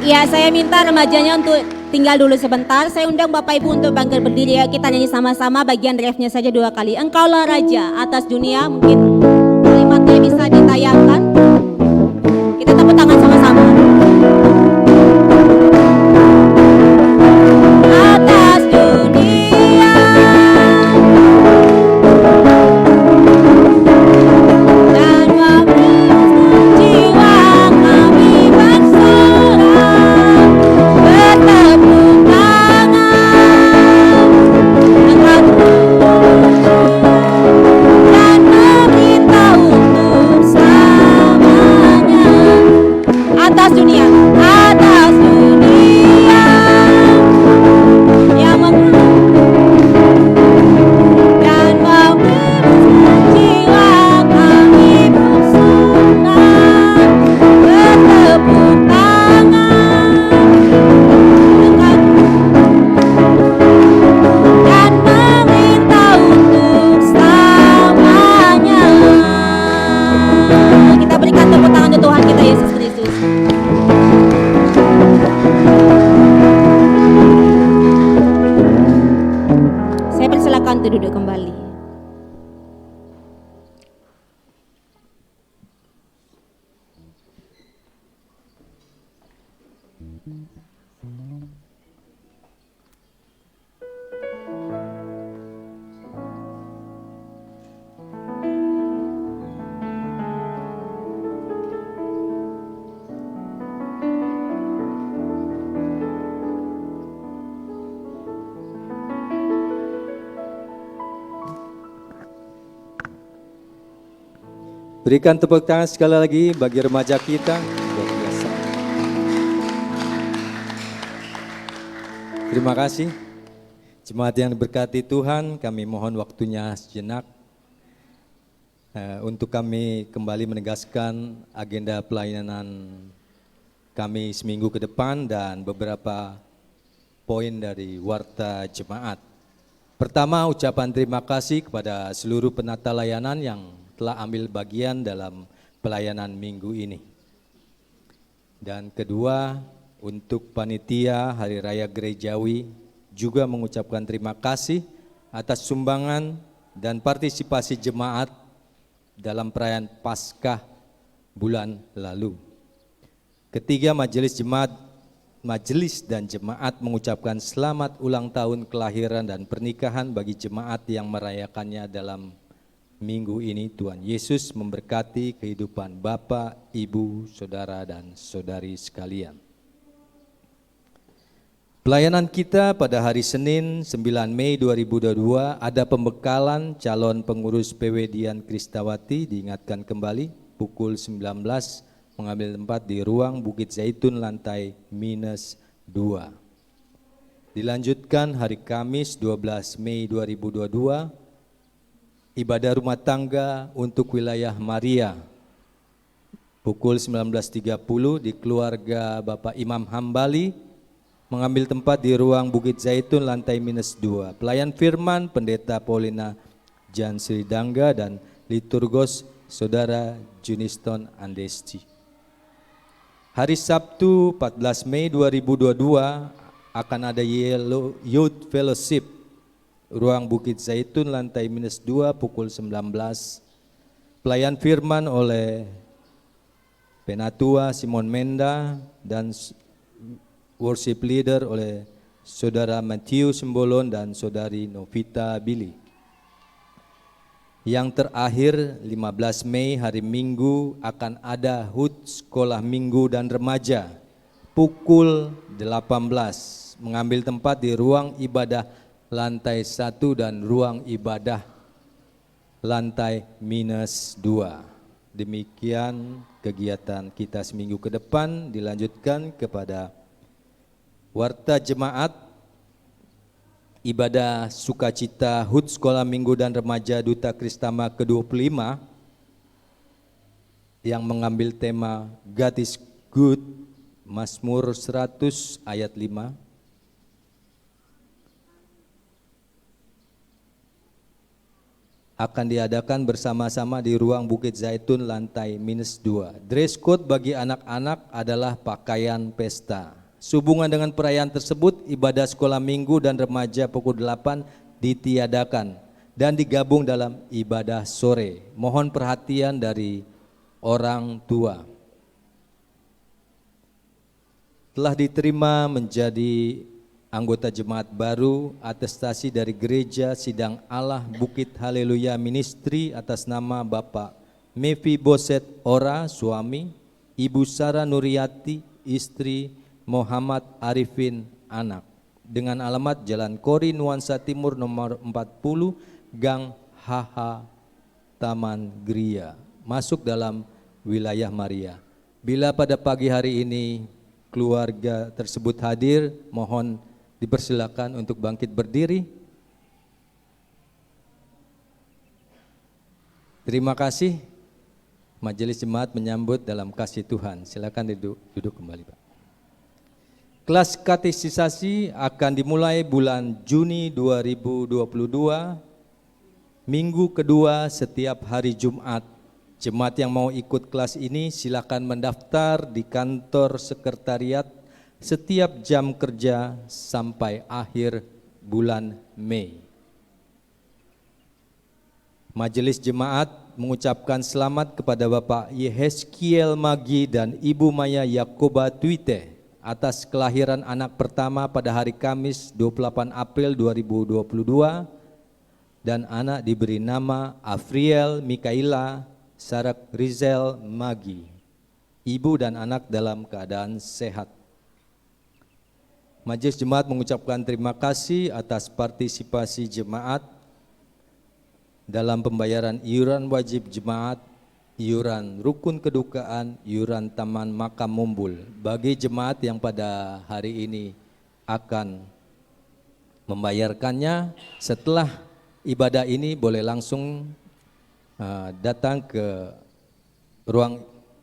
Ya, saya minta remajanya untuk tinggal dulu sebentar. Saya undang Bapak Ibu untuk bangkit berdiri ya. Kita nyanyi sama-sama bagian refnya saja 2 kali. Engkaulah Raja atas dunia. Mungkin kalimatnya bisa ditayangkan. Kita tepuk tangan sama-sama. Atas dunia dan memberikan jiwa kami bersorak bertepuk tangan dengan dan meminta untuk selamat. Berikan tepuk tangan sekali lagi bagi remaja kita. Luar biasa. Terima kasih. Jemaat yang diberkati Tuhan, kami mohon waktunya sejenak untuk kami kembali menegaskan agenda pelayanan kami seminggu ke depan dan beberapa poin dari warta jemaat. Pertama, ucapan terima kasih kepada seluruh penata layanan yang telah ambil bagian dalam pelayanan minggu ini. Dan kedua, untuk panitia Hari Raya Gerejawi juga mengucapkan terima kasih atas sumbangan dan partisipasi jemaat dalam perayaan Paskah bulan lalu. Ketiga, majelis dan jemaat mengucapkan selamat ulang tahun kelahiran dan pernikahan bagi jemaat yang merayakannya dalam minggu ini. Tuhan Yesus memberkati kehidupan Bapak, Ibu, Saudara, dan Saudari sekalian. Pelayanan kita pada hari Senin 9 Mei 2022 ada pembekalan calon pengurus PW Dian Kristawati, diingatkan kembali pukul 19 mengambil tempat di ruang Bukit Zaitun lantai -2. Dilanjutkan hari Kamis 12 Mei 2022 ibadah rumah tangga untuk wilayah Maria pukul 19.30 di keluarga Bapak Imam Hambali mengambil tempat di ruang Bukit Zaitun lantai -2. Pelayan firman Pendeta Paulina Jan Sridangga dan liturgos Saudara Juniston Andesti. Hari Sabtu 14 Mei 2022 akan ada Yellow Youth Fellowship ruang Bukit Zaitun lantai -2 pukul 19. Pelayan firman oleh Penatua Simon Menda dan worship leader oleh Saudara Matthew Sembolon dan Saudari Novita Billy. Yang terakhir 15 Mei hari Minggu akan ada HUT Sekolah Minggu dan Remaja pukul 18 mengambil tempat di ruang ibadah lantai 1 dan ruang ibadah lantai -2. Demikian kegiatan kita seminggu ke depan. Dilanjutkan kepada warta jemaat ibadah sukacita HUT Sekolah Minggu dan Remaja Duta Kristama ke-25 yang mengambil tema God is Good, Mazmur 100 ayat 5. Akan diadakan bersama-sama di ruang Bukit Zaitun lantai -2. Dress code bagi anak-anak adalah pakaian pesta. Sehubungan dengan perayaan tersebut, ibadah sekolah minggu dan remaja pukul 8 ditiadakan dan digabung dalam ibadah sore. Mohon perhatian dari orang tua. Telah diterima menjadi anggota jemaat baru atestasi dari Gereja Sidang Allah Bukit Haleluya Ministry atas nama Bapak Mevi Boset Ora, suami, Ibu Sarah Nuriati, istri, Muhammad Arifin, anak, dengan alamat Jalan Kori Nuansa Timur nomor 40, Gang HH, Taman Gria, masuk dalam wilayah Maria. Bila pada pagi hari ini keluarga tersebut hadir, mohon dipersilakan untuk bangkit berdiri. Terima kasih. Majelis jemaat menyambut dalam kasih Tuhan. Silakan duduk kembali, Pak. Kelas katekisasi akan dimulai bulan Juni 2022, minggu kedua setiap hari Jumat. Jemaat yang mau ikut kelas ini silakan mendaftar di kantor sekretariat setiap jam kerja sampai akhir bulan Mei. Majelis jemaat mengucapkan selamat kepada Bapak Yehezkiel Magi dan Ibu Maya Yakoba Twite atas kelahiran anak pertama pada hari Kamis 28 April 2022 dan anak diberi nama Afriel Mikaela Sarak Rizel Magi. Ibu dan anak dalam keadaan sehat. Majelis Jemaat mengucapkan terima kasih atas partisipasi jemaat dalam pembayaran iuran wajib jemaat, iuran rukun kedukaan, iuran taman makam mumbul. Bagi jemaat yang pada hari ini akan membayarkannya, setelah ibadah ini boleh langsung datang ke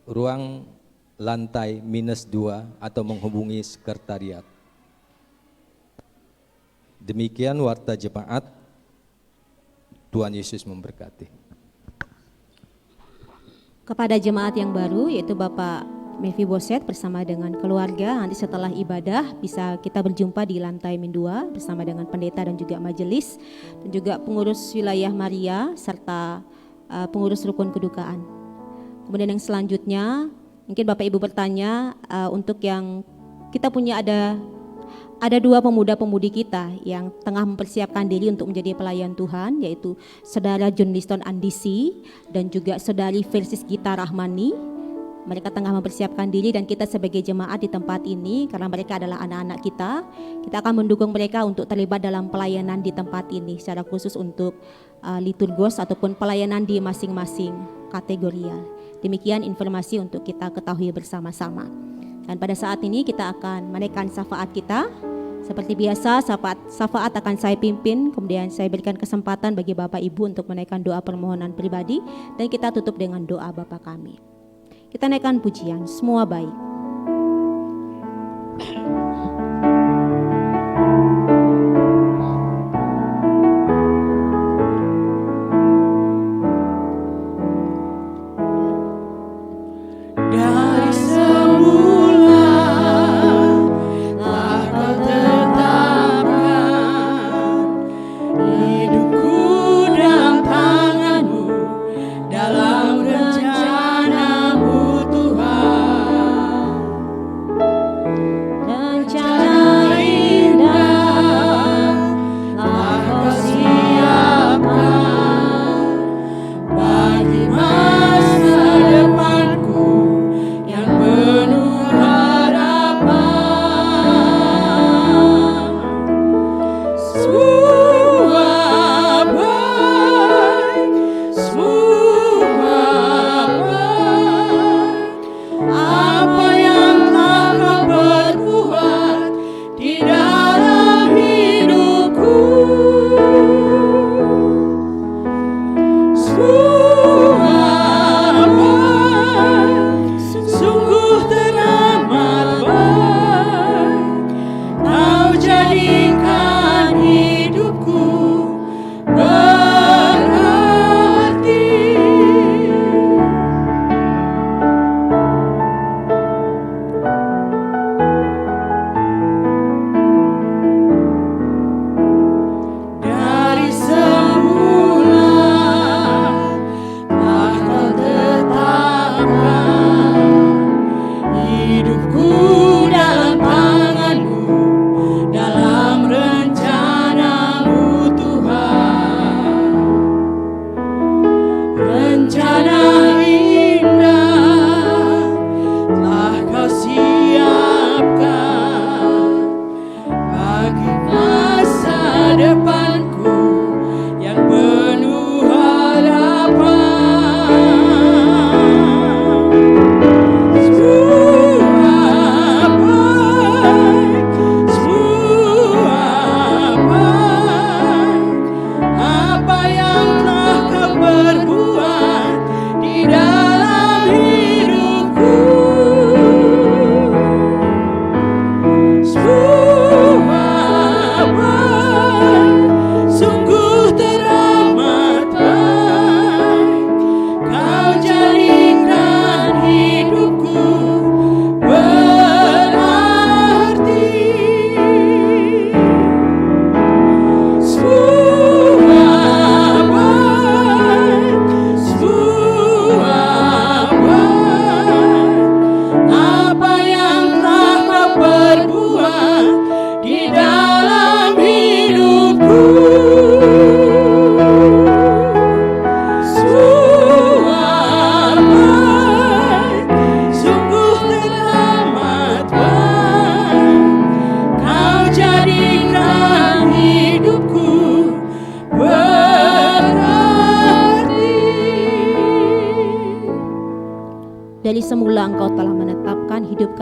ruang lantai -2 atau menghubungi sekretariat. Demikian warta jemaat. Tuhan Yesus memberkati. Kepada jemaat yang baru yaitu Bapak Mephiboset bersama dengan keluarga, nanti setelah ibadah bisa kita berjumpa di lantai -2 bersama dengan pendeta dan juga majelis dan juga pengurus wilayah Maria serta pengurus rukun kedukaan. Kemudian yang selanjutnya mungkin Bapak Ibu bertanya untuk yang kita punya ada dua pemuda-pemudi kita yang tengah mempersiapkan diri untuk menjadi pelayan Tuhan, yaitu Saudara John Liston Andisi dan juga Saudari Versis Gita Rahmani. Mereka tengah mempersiapkan diri dan kita sebagai jemaat di tempat ini, karena mereka adalah anak-anak kita akan mendukung mereka untuk terlibat dalam pelayanan di tempat ini, secara khusus untuk liturgos ataupun pelayanan di masing-masing kategoria. Demikian informasi untuk kita ketahui bersama-sama. Dan pada saat ini kita akan menaikkan syafaat kita. Seperti biasa, syafaat akan saya pimpin, kemudian saya berikan kesempatan bagi Bapak Ibu untuk menaikkan doa permohonan pribadi, dan kita tutup dengan doa Bapa kami. Kita naikkan pujian, semua baik. Dari semula telah kau tetapkan hidupku dalam tanganmu, dalam rencanamu Tuhan.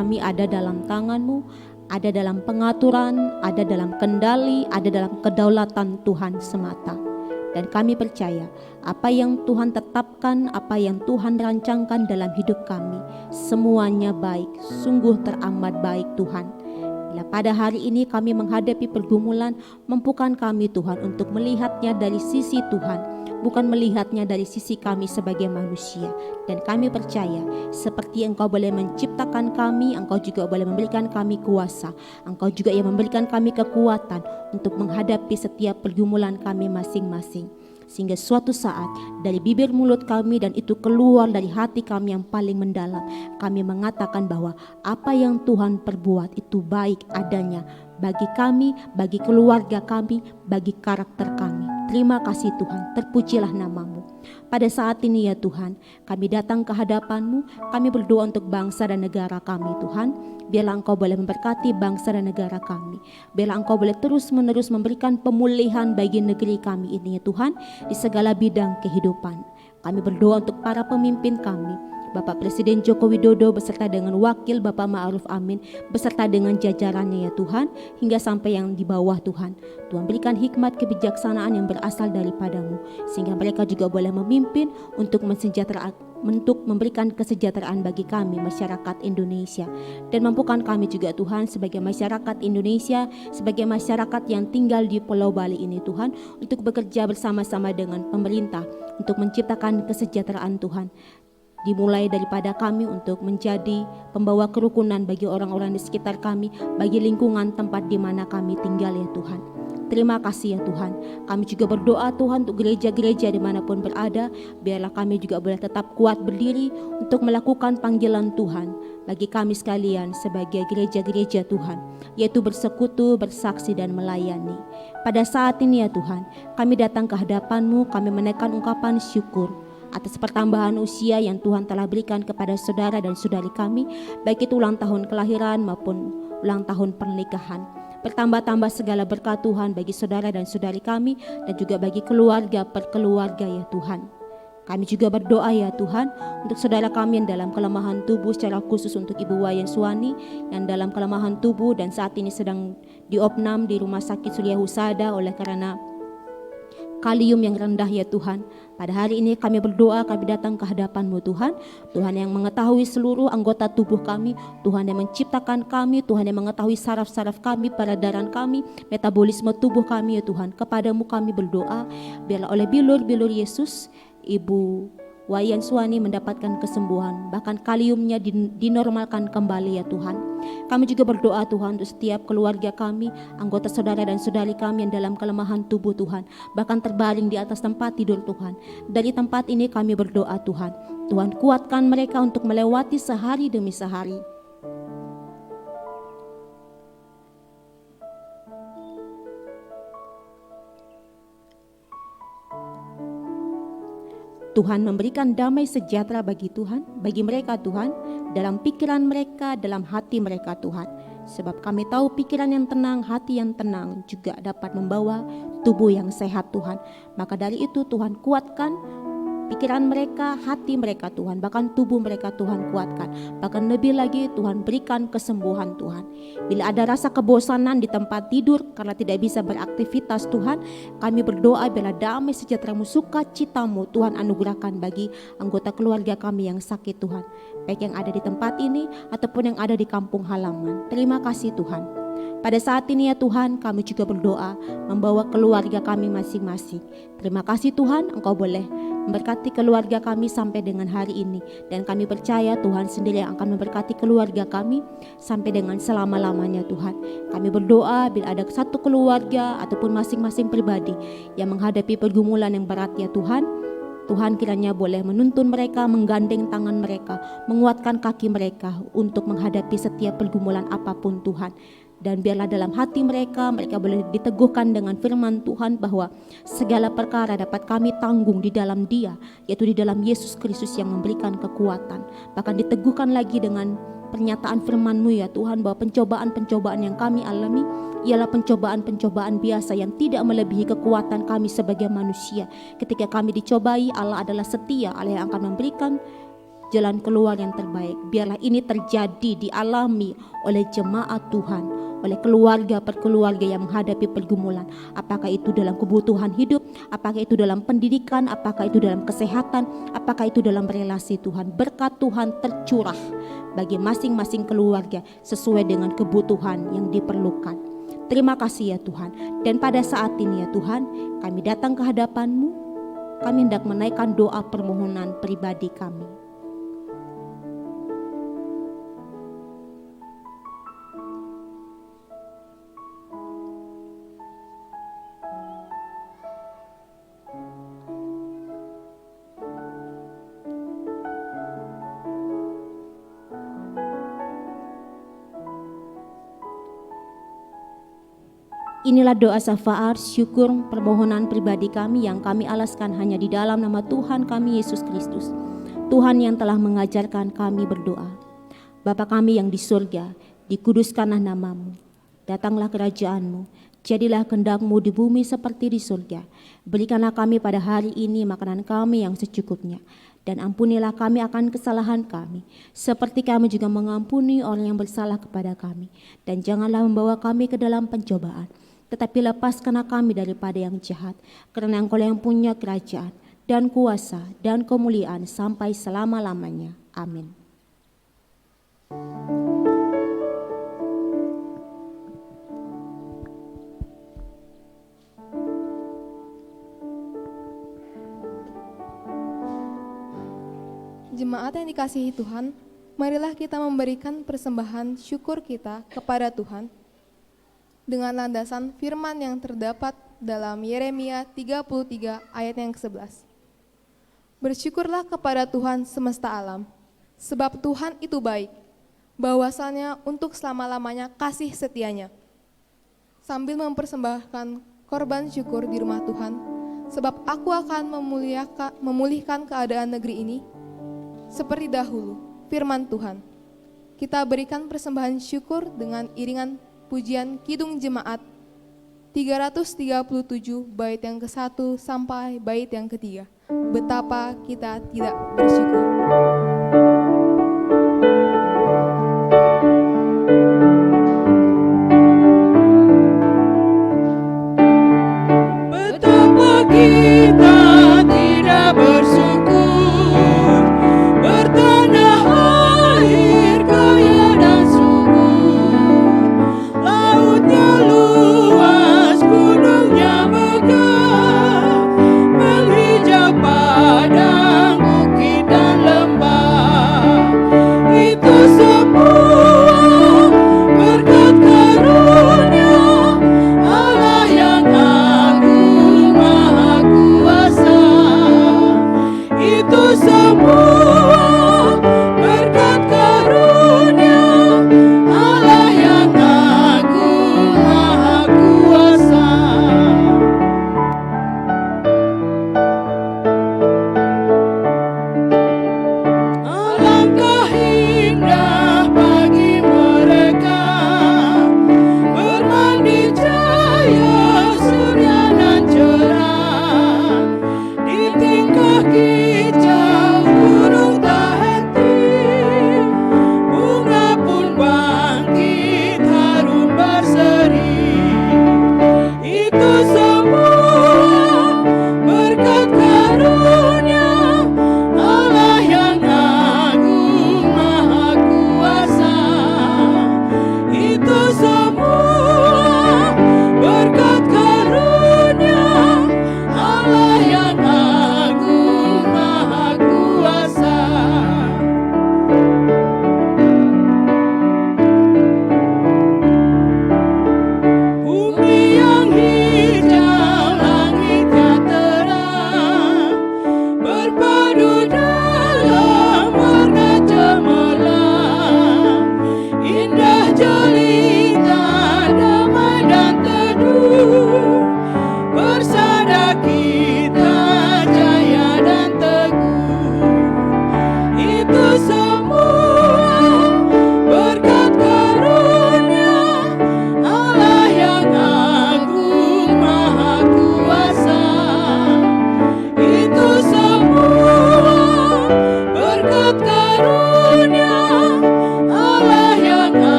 kami ada dalam tangan-Mu, ada dalam pengaturan, ada dalam kendali, ada dalam kedaulatan Tuhan semata. Dan kami percaya apa yang Tuhan tetapkan, apa yang Tuhan rancangkan dalam hidup kami, semuanya baik, sungguh teramat baik Tuhan. Bila pada hari ini kami menghadapi pergumulan, mampukan kami Tuhan untuk melihatnya dari sisi Tuhan, bukan melihatnya dari sisi kami sebagai manusia. Dan kami percaya seperti Engkau boleh menciptakan kami, Engkau juga boleh memberikan kami kuasa, Engkau juga yang memberikan kami kekuatan untuk menghadapi setiap pergumulan kami masing-masing. Sehingga suatu saat dari bibir mulut kami dan itu keluar dari hati kami yang paling mendalam, kami mengatakan bahwa apa yang Tuhan perbuat itu baik adanya bagi kami, bagi keluarga kami, bagi karakter kami. Terima kasih Tuhan, terpujilah nama-Mu. Pada saat ini ya Tuhan, kami datang ke hadapan-Mu, kami berdoa untuk bangsa dan negara kami Tuhan. Biarlah Engkau boleh memberkati bangsa dan negara kami. Biarlah Engkau boleh terus-menerus memberikan pemulihan bagi negeri kami ini ya Tuhan, di segala bidang kehidupan. Kami berdoa untuk para pemimpin kami, Bapak Presiden Joko Widodo beserta dengan Wakil Bapak Ma'ruf Amin beserta dengan jajarannya ya Tuhan, hingga sampai yang di bawah Tuhan. Tuhan berikan hikmat kebijaksanaan yang berasal daripada-Mu, sehingga mereka juga boleh memimpin untuk memberikan kesejahteraan bagi kami masyarakat Indonesia. Dan mampukan kami juga Tuhan sebagai masyarakat Indonesia, sebagai masyarakat yang tinggal di Pulau Bali ini Tuhan, untuk bekerja bersama-sama dengan pemerintah untuk menciptakan kesejahteraan Tuhan. Dimulai daripada kami untuk menjadi pembawa kerukunan bagi orang-orang di sekitar kami, bagi lingkungan tempat di mana kami tinggal ya Tuhan. Terima kasih ya Tuhan. Kami juga berdoa Tuhan untuk gereja-gereja dimanapun berada, biarlah kami juga boleh tetap kuat berdiri untuk melakukan panggilan Tuhan bagi kami sekalian sebagai gereja-gereja Tuhan, yaitu bersekutu, bersaksi dan melayani. Pada saat ini ya Tuhan, kami datang ke hadapan-Mu, kami menaikkan ungkapan syukur atas pertambahan usia yang Tuhan telah berikan kepada saudara dan saudari kami, baik itu ulang tahun kelahiran maupun ulang tahun pernikahan. Bertambah-tambah segala berkat Tuhan bagi saudara dan saudari kami, dan juga bagi keluarga per keluarga ya Tuhan. Kami juga berdoa ya Tuhan untuk saudara kami yang dalam kelemahan tubuh, secara khusus untuk Ibu Wayan Suwani yang dalam kelemahan tubuh dan saat ini sedang diopnam di Rumah Sakit Surya Husada oleh karena kalium yang rendah ya Tuhan. Pada hari ini kami berdoa, kami datang ke hadapan-Mu Tuhan. Tuhan yang mengetahui seluruh anggota tubuh kami, Tuhan yang menciptakan kami, Tuhan yang mengetahui saraf-saraf kami, peredaran kami, metabolisme tubuh kami ya Tuhan. Kepada-Mu kami berdoa, biarlah oleh bilur-bilur Yesus, Ibu Wayan Suwani mendapatkan kesembuhan, bahkan kaliumnya dinormalkan kembali ya Tuhan. Kami juga berdoa Tuhan untuk setiap keluarga kami, anggota saudara dan saudari kami yang dalam kelemahan tubuh Tuhan, bahkan terbaring di atas tempat tidur Tuhan. Dari tempat ini kami berdoa Tuhan, Tuhan kuatkan mereka untuk melewati sehari demi sehari. Tuhan memberikan damai sejahtera bagi mereka Tuhan, dalam pikiran mereka, dalam hati mereka Tuhan. Sebab kami tahu pikiran yang tenang, hati yang tenang juga dapat membawa tubuh yang sehat Tuhan. Maka dari itu Tuhan kuatkan pikiran mereka, hati mereka Tuhan, bahkan tubuh mereka Tuhan kuatkan. Bahkan lebih lagi Tuhan berikan kesembuhan Tuhan. Bila ada rasa kebosanan di tempat tidur karena tidak bisa beraktivitas Tuhan, kami berdoa bila damai sejahtera-Mu, sukacita-Mu Tuhan anugerahkan bagi anggota keluarga kami yang sakit Tuhan, baik yang ada di tempat ini ataupun yang ada di kampung halaman. Terima kasih Tuhan. Pada saat ini ya Tuhan, kami juga berdoa membawa keluarga kami masing-masing. Terima kasih Tuhan, Engkau boleh memberkati keluarga kami sampai dengan hari ini. Dan kami percaya Tuhan sendiri yang akan memberkati keluarga kami sampai dengan selama-lamanya Tuhan. Kami berdoa bila ada satu keluarga ataupun masing-masing pribadi yang menghadapi pergumulan yang berat ya Tuhan, Tuhan kiranya boleh menuntun mereka, menggandeng tangan mereka, menguatkan kaki mereka untuk menghadapi setiap pergumulan apapun Tuhan. Dan biarlah dalam hati mereka boleh diteguhkan dengan firman Tuhan bahwa segala perkara dapat kami tanggung di dalam Dia, yaitu di dalam Yesus Kristus yang memberikan kekuatan. Bahkan diteguhkan lagi dengan pernyataan firman-Mu ya Tuhan, bahwa pencobaan-pencobaan yang kami alami ialah pencobaan-pencobaan biasa yang tidak melebihi kekuatan kami sebagai manusia. Ketika kami dicobai, Allah adalah setia, Allah yang akan memberikan jalan keluar yang terbaik. Biarlah ini terjadi, dialami oleh jemaat Tuhan, oleh keluarga per keluarga yang menghadapi pergumulan. Apakah itu dalam kebutuhan hidup, apakah itu dalam pendidikan, apakah itu dalam kesehatan, apakah itu dalam relasi Tuhan. Berkat Tuhan tercurah bagi masing-masing keluarga sesuai dengan kebutuhan yang diperlukan. Terima kasih ya Tuhan. Dan pada saat ini ya Tuhan, kami datang ke hadapan-Mu. Kami hendak menaikkan doa permohonan pribadi kami. Inilah doa syafaat syukur permohonan pribadi kami yang kami alaskan hanya di dalam nama Tuhan kami Yesus Kristus. Tuhan yang telah mengajarkan kami berdoa. Bapa kami yang di surga, dikuduskanlah nama-Mu. Datanglah kerajaan-Mu, jadilah kehendak-Mu di bumi seperti di surga. Berikanlah kami pada hari ini makanan kami yang secukupnya. Dan ampunilah kami akan kesalahan kami, seperti kami juga mengampuni orang yang bersalah kepada kami. Dan janganlah membawa kami ke dalam pencobaan, tetapi lepaskanlah kami daripada yang jahat, karena Engkau yang punya kerajaan dan kuasa dan kemuliaan sampai selama-lamanya. Amin. Jemaat yang dikasihi Tuhan, marilah kita memberikan persembahan syukur kita kepada Tuhan dengan landasan firman yang terdapat dalam Yeremia 33 ayat yang ke-11. Bersyukurlah kepada Tuhan semesta alam, sebab Tuhan itu baik, bahwasanya untuk selama-lamanya kasih setianya. Sambil mempersembahkan korban syukur di rumah Tuhan, sebab aku akan memulihkan keadaan negeri ini, seperti dahulu, firman Tuhan. Kita berikan persembahan syukur dengan iringan pujian Kidung Jemaat 337 bait yang ke-1 sampai bait yang ke-3. Betapa kita tidak bersyukur. Betapa kita tidak bersyukur, bertanah air kaya dan subur, lautnya luas, gunungnya megah, menghijau padang, bukit dan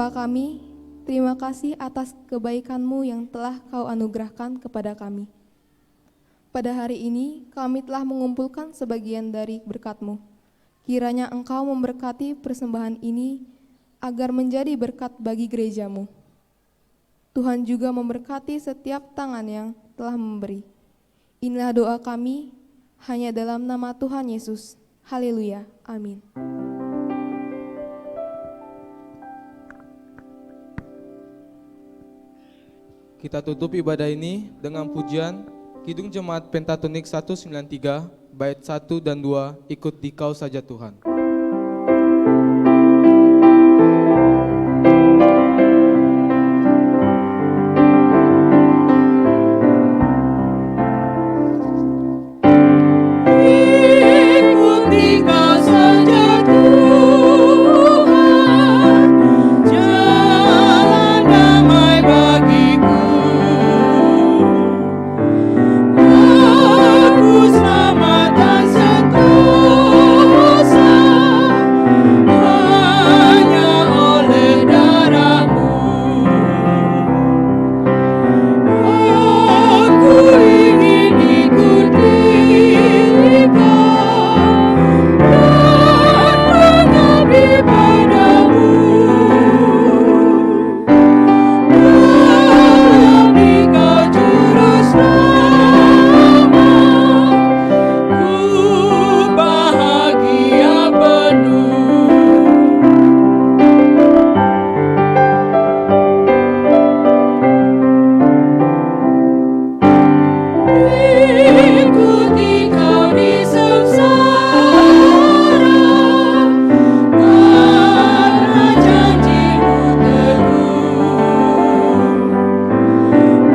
Bapa kami, terima kasih atas kebaikan-Mu yang telah Kau anugerahkan kepada kami. Pada hari ini, kami telah mengumpulkan sebagian dari berkat-Mu. Kiranya Engkau memberkati persembahan ini agar menjadi berkat bagi gereja-Mu. Tuhan juga memberkati setiap tangan yang telah memberi. Inilah doa kami, hanya dalam nama Tuhan Yesus. Haleluya. Amin. Kita tutup ibadah ini dengan pujian Kidung Jemaat Pentatonik 193, bait 1 dan 2, ikut di Kau saja Tuhan. Ikuti Kau saja Tuhan, jalan damai bagiku. Aku selamat dan sentosa hanya oleh darah-Mu. Aku ingin ikuti Kau dan mengabdi padamu. Dalam Dikau juru selamat, ku bahagia penuh. Ikuti Kau di sengsara, karena janji-Mu teguh.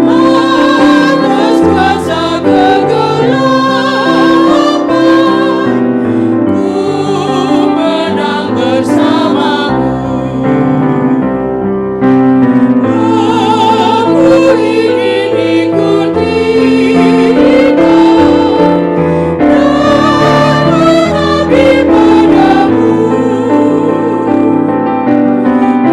Atas kuasa kegelapan, ku menang bersama-Mu. Aku ingin ikuti Kau dan mengabdi padamu.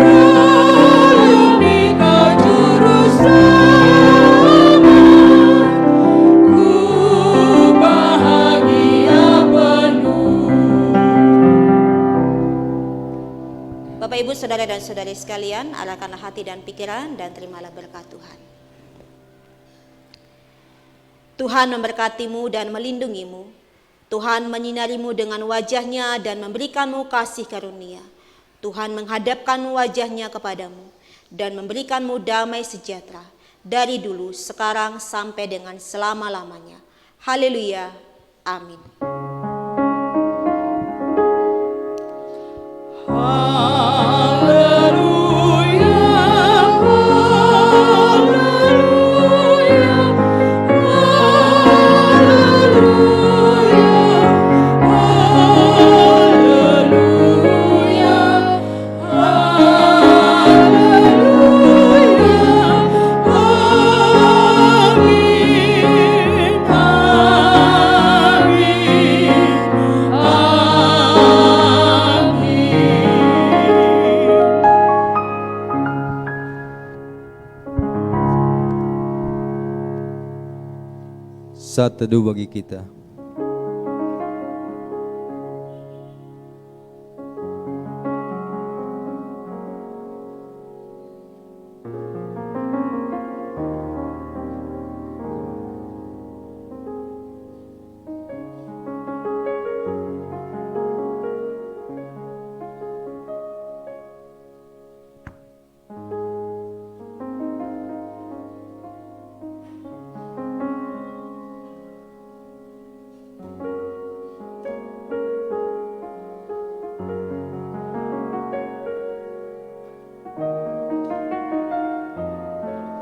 Dalam Dikau juru selamat, ku bahagia penuh. Bapak, Ibu, Saudara dan Saudari sekalian, arahkanlah hati dan pikiran dan terimalah berkat Tuhan. Tuhan memberkatimu dan melindungimu. Tuhan menyinarimu dengan wajah-Nya dan memberikanmu kasih karunia. Tuhan menghadapkan wajah-Nya kepadamu dan memberikanmu damai sejahtera dari dulu, sekarang, sampai dengan selama-lamanya. Haleluya. Amin. Haleluya, haleluya, haleluya, Saat teduh bagi kita.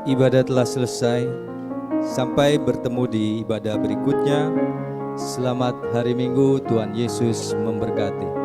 Ibadah telah selesai. Sampai bertemu di ibadah berikutnya. Selamat hari Minggu, Tuhan Yesus memberkati.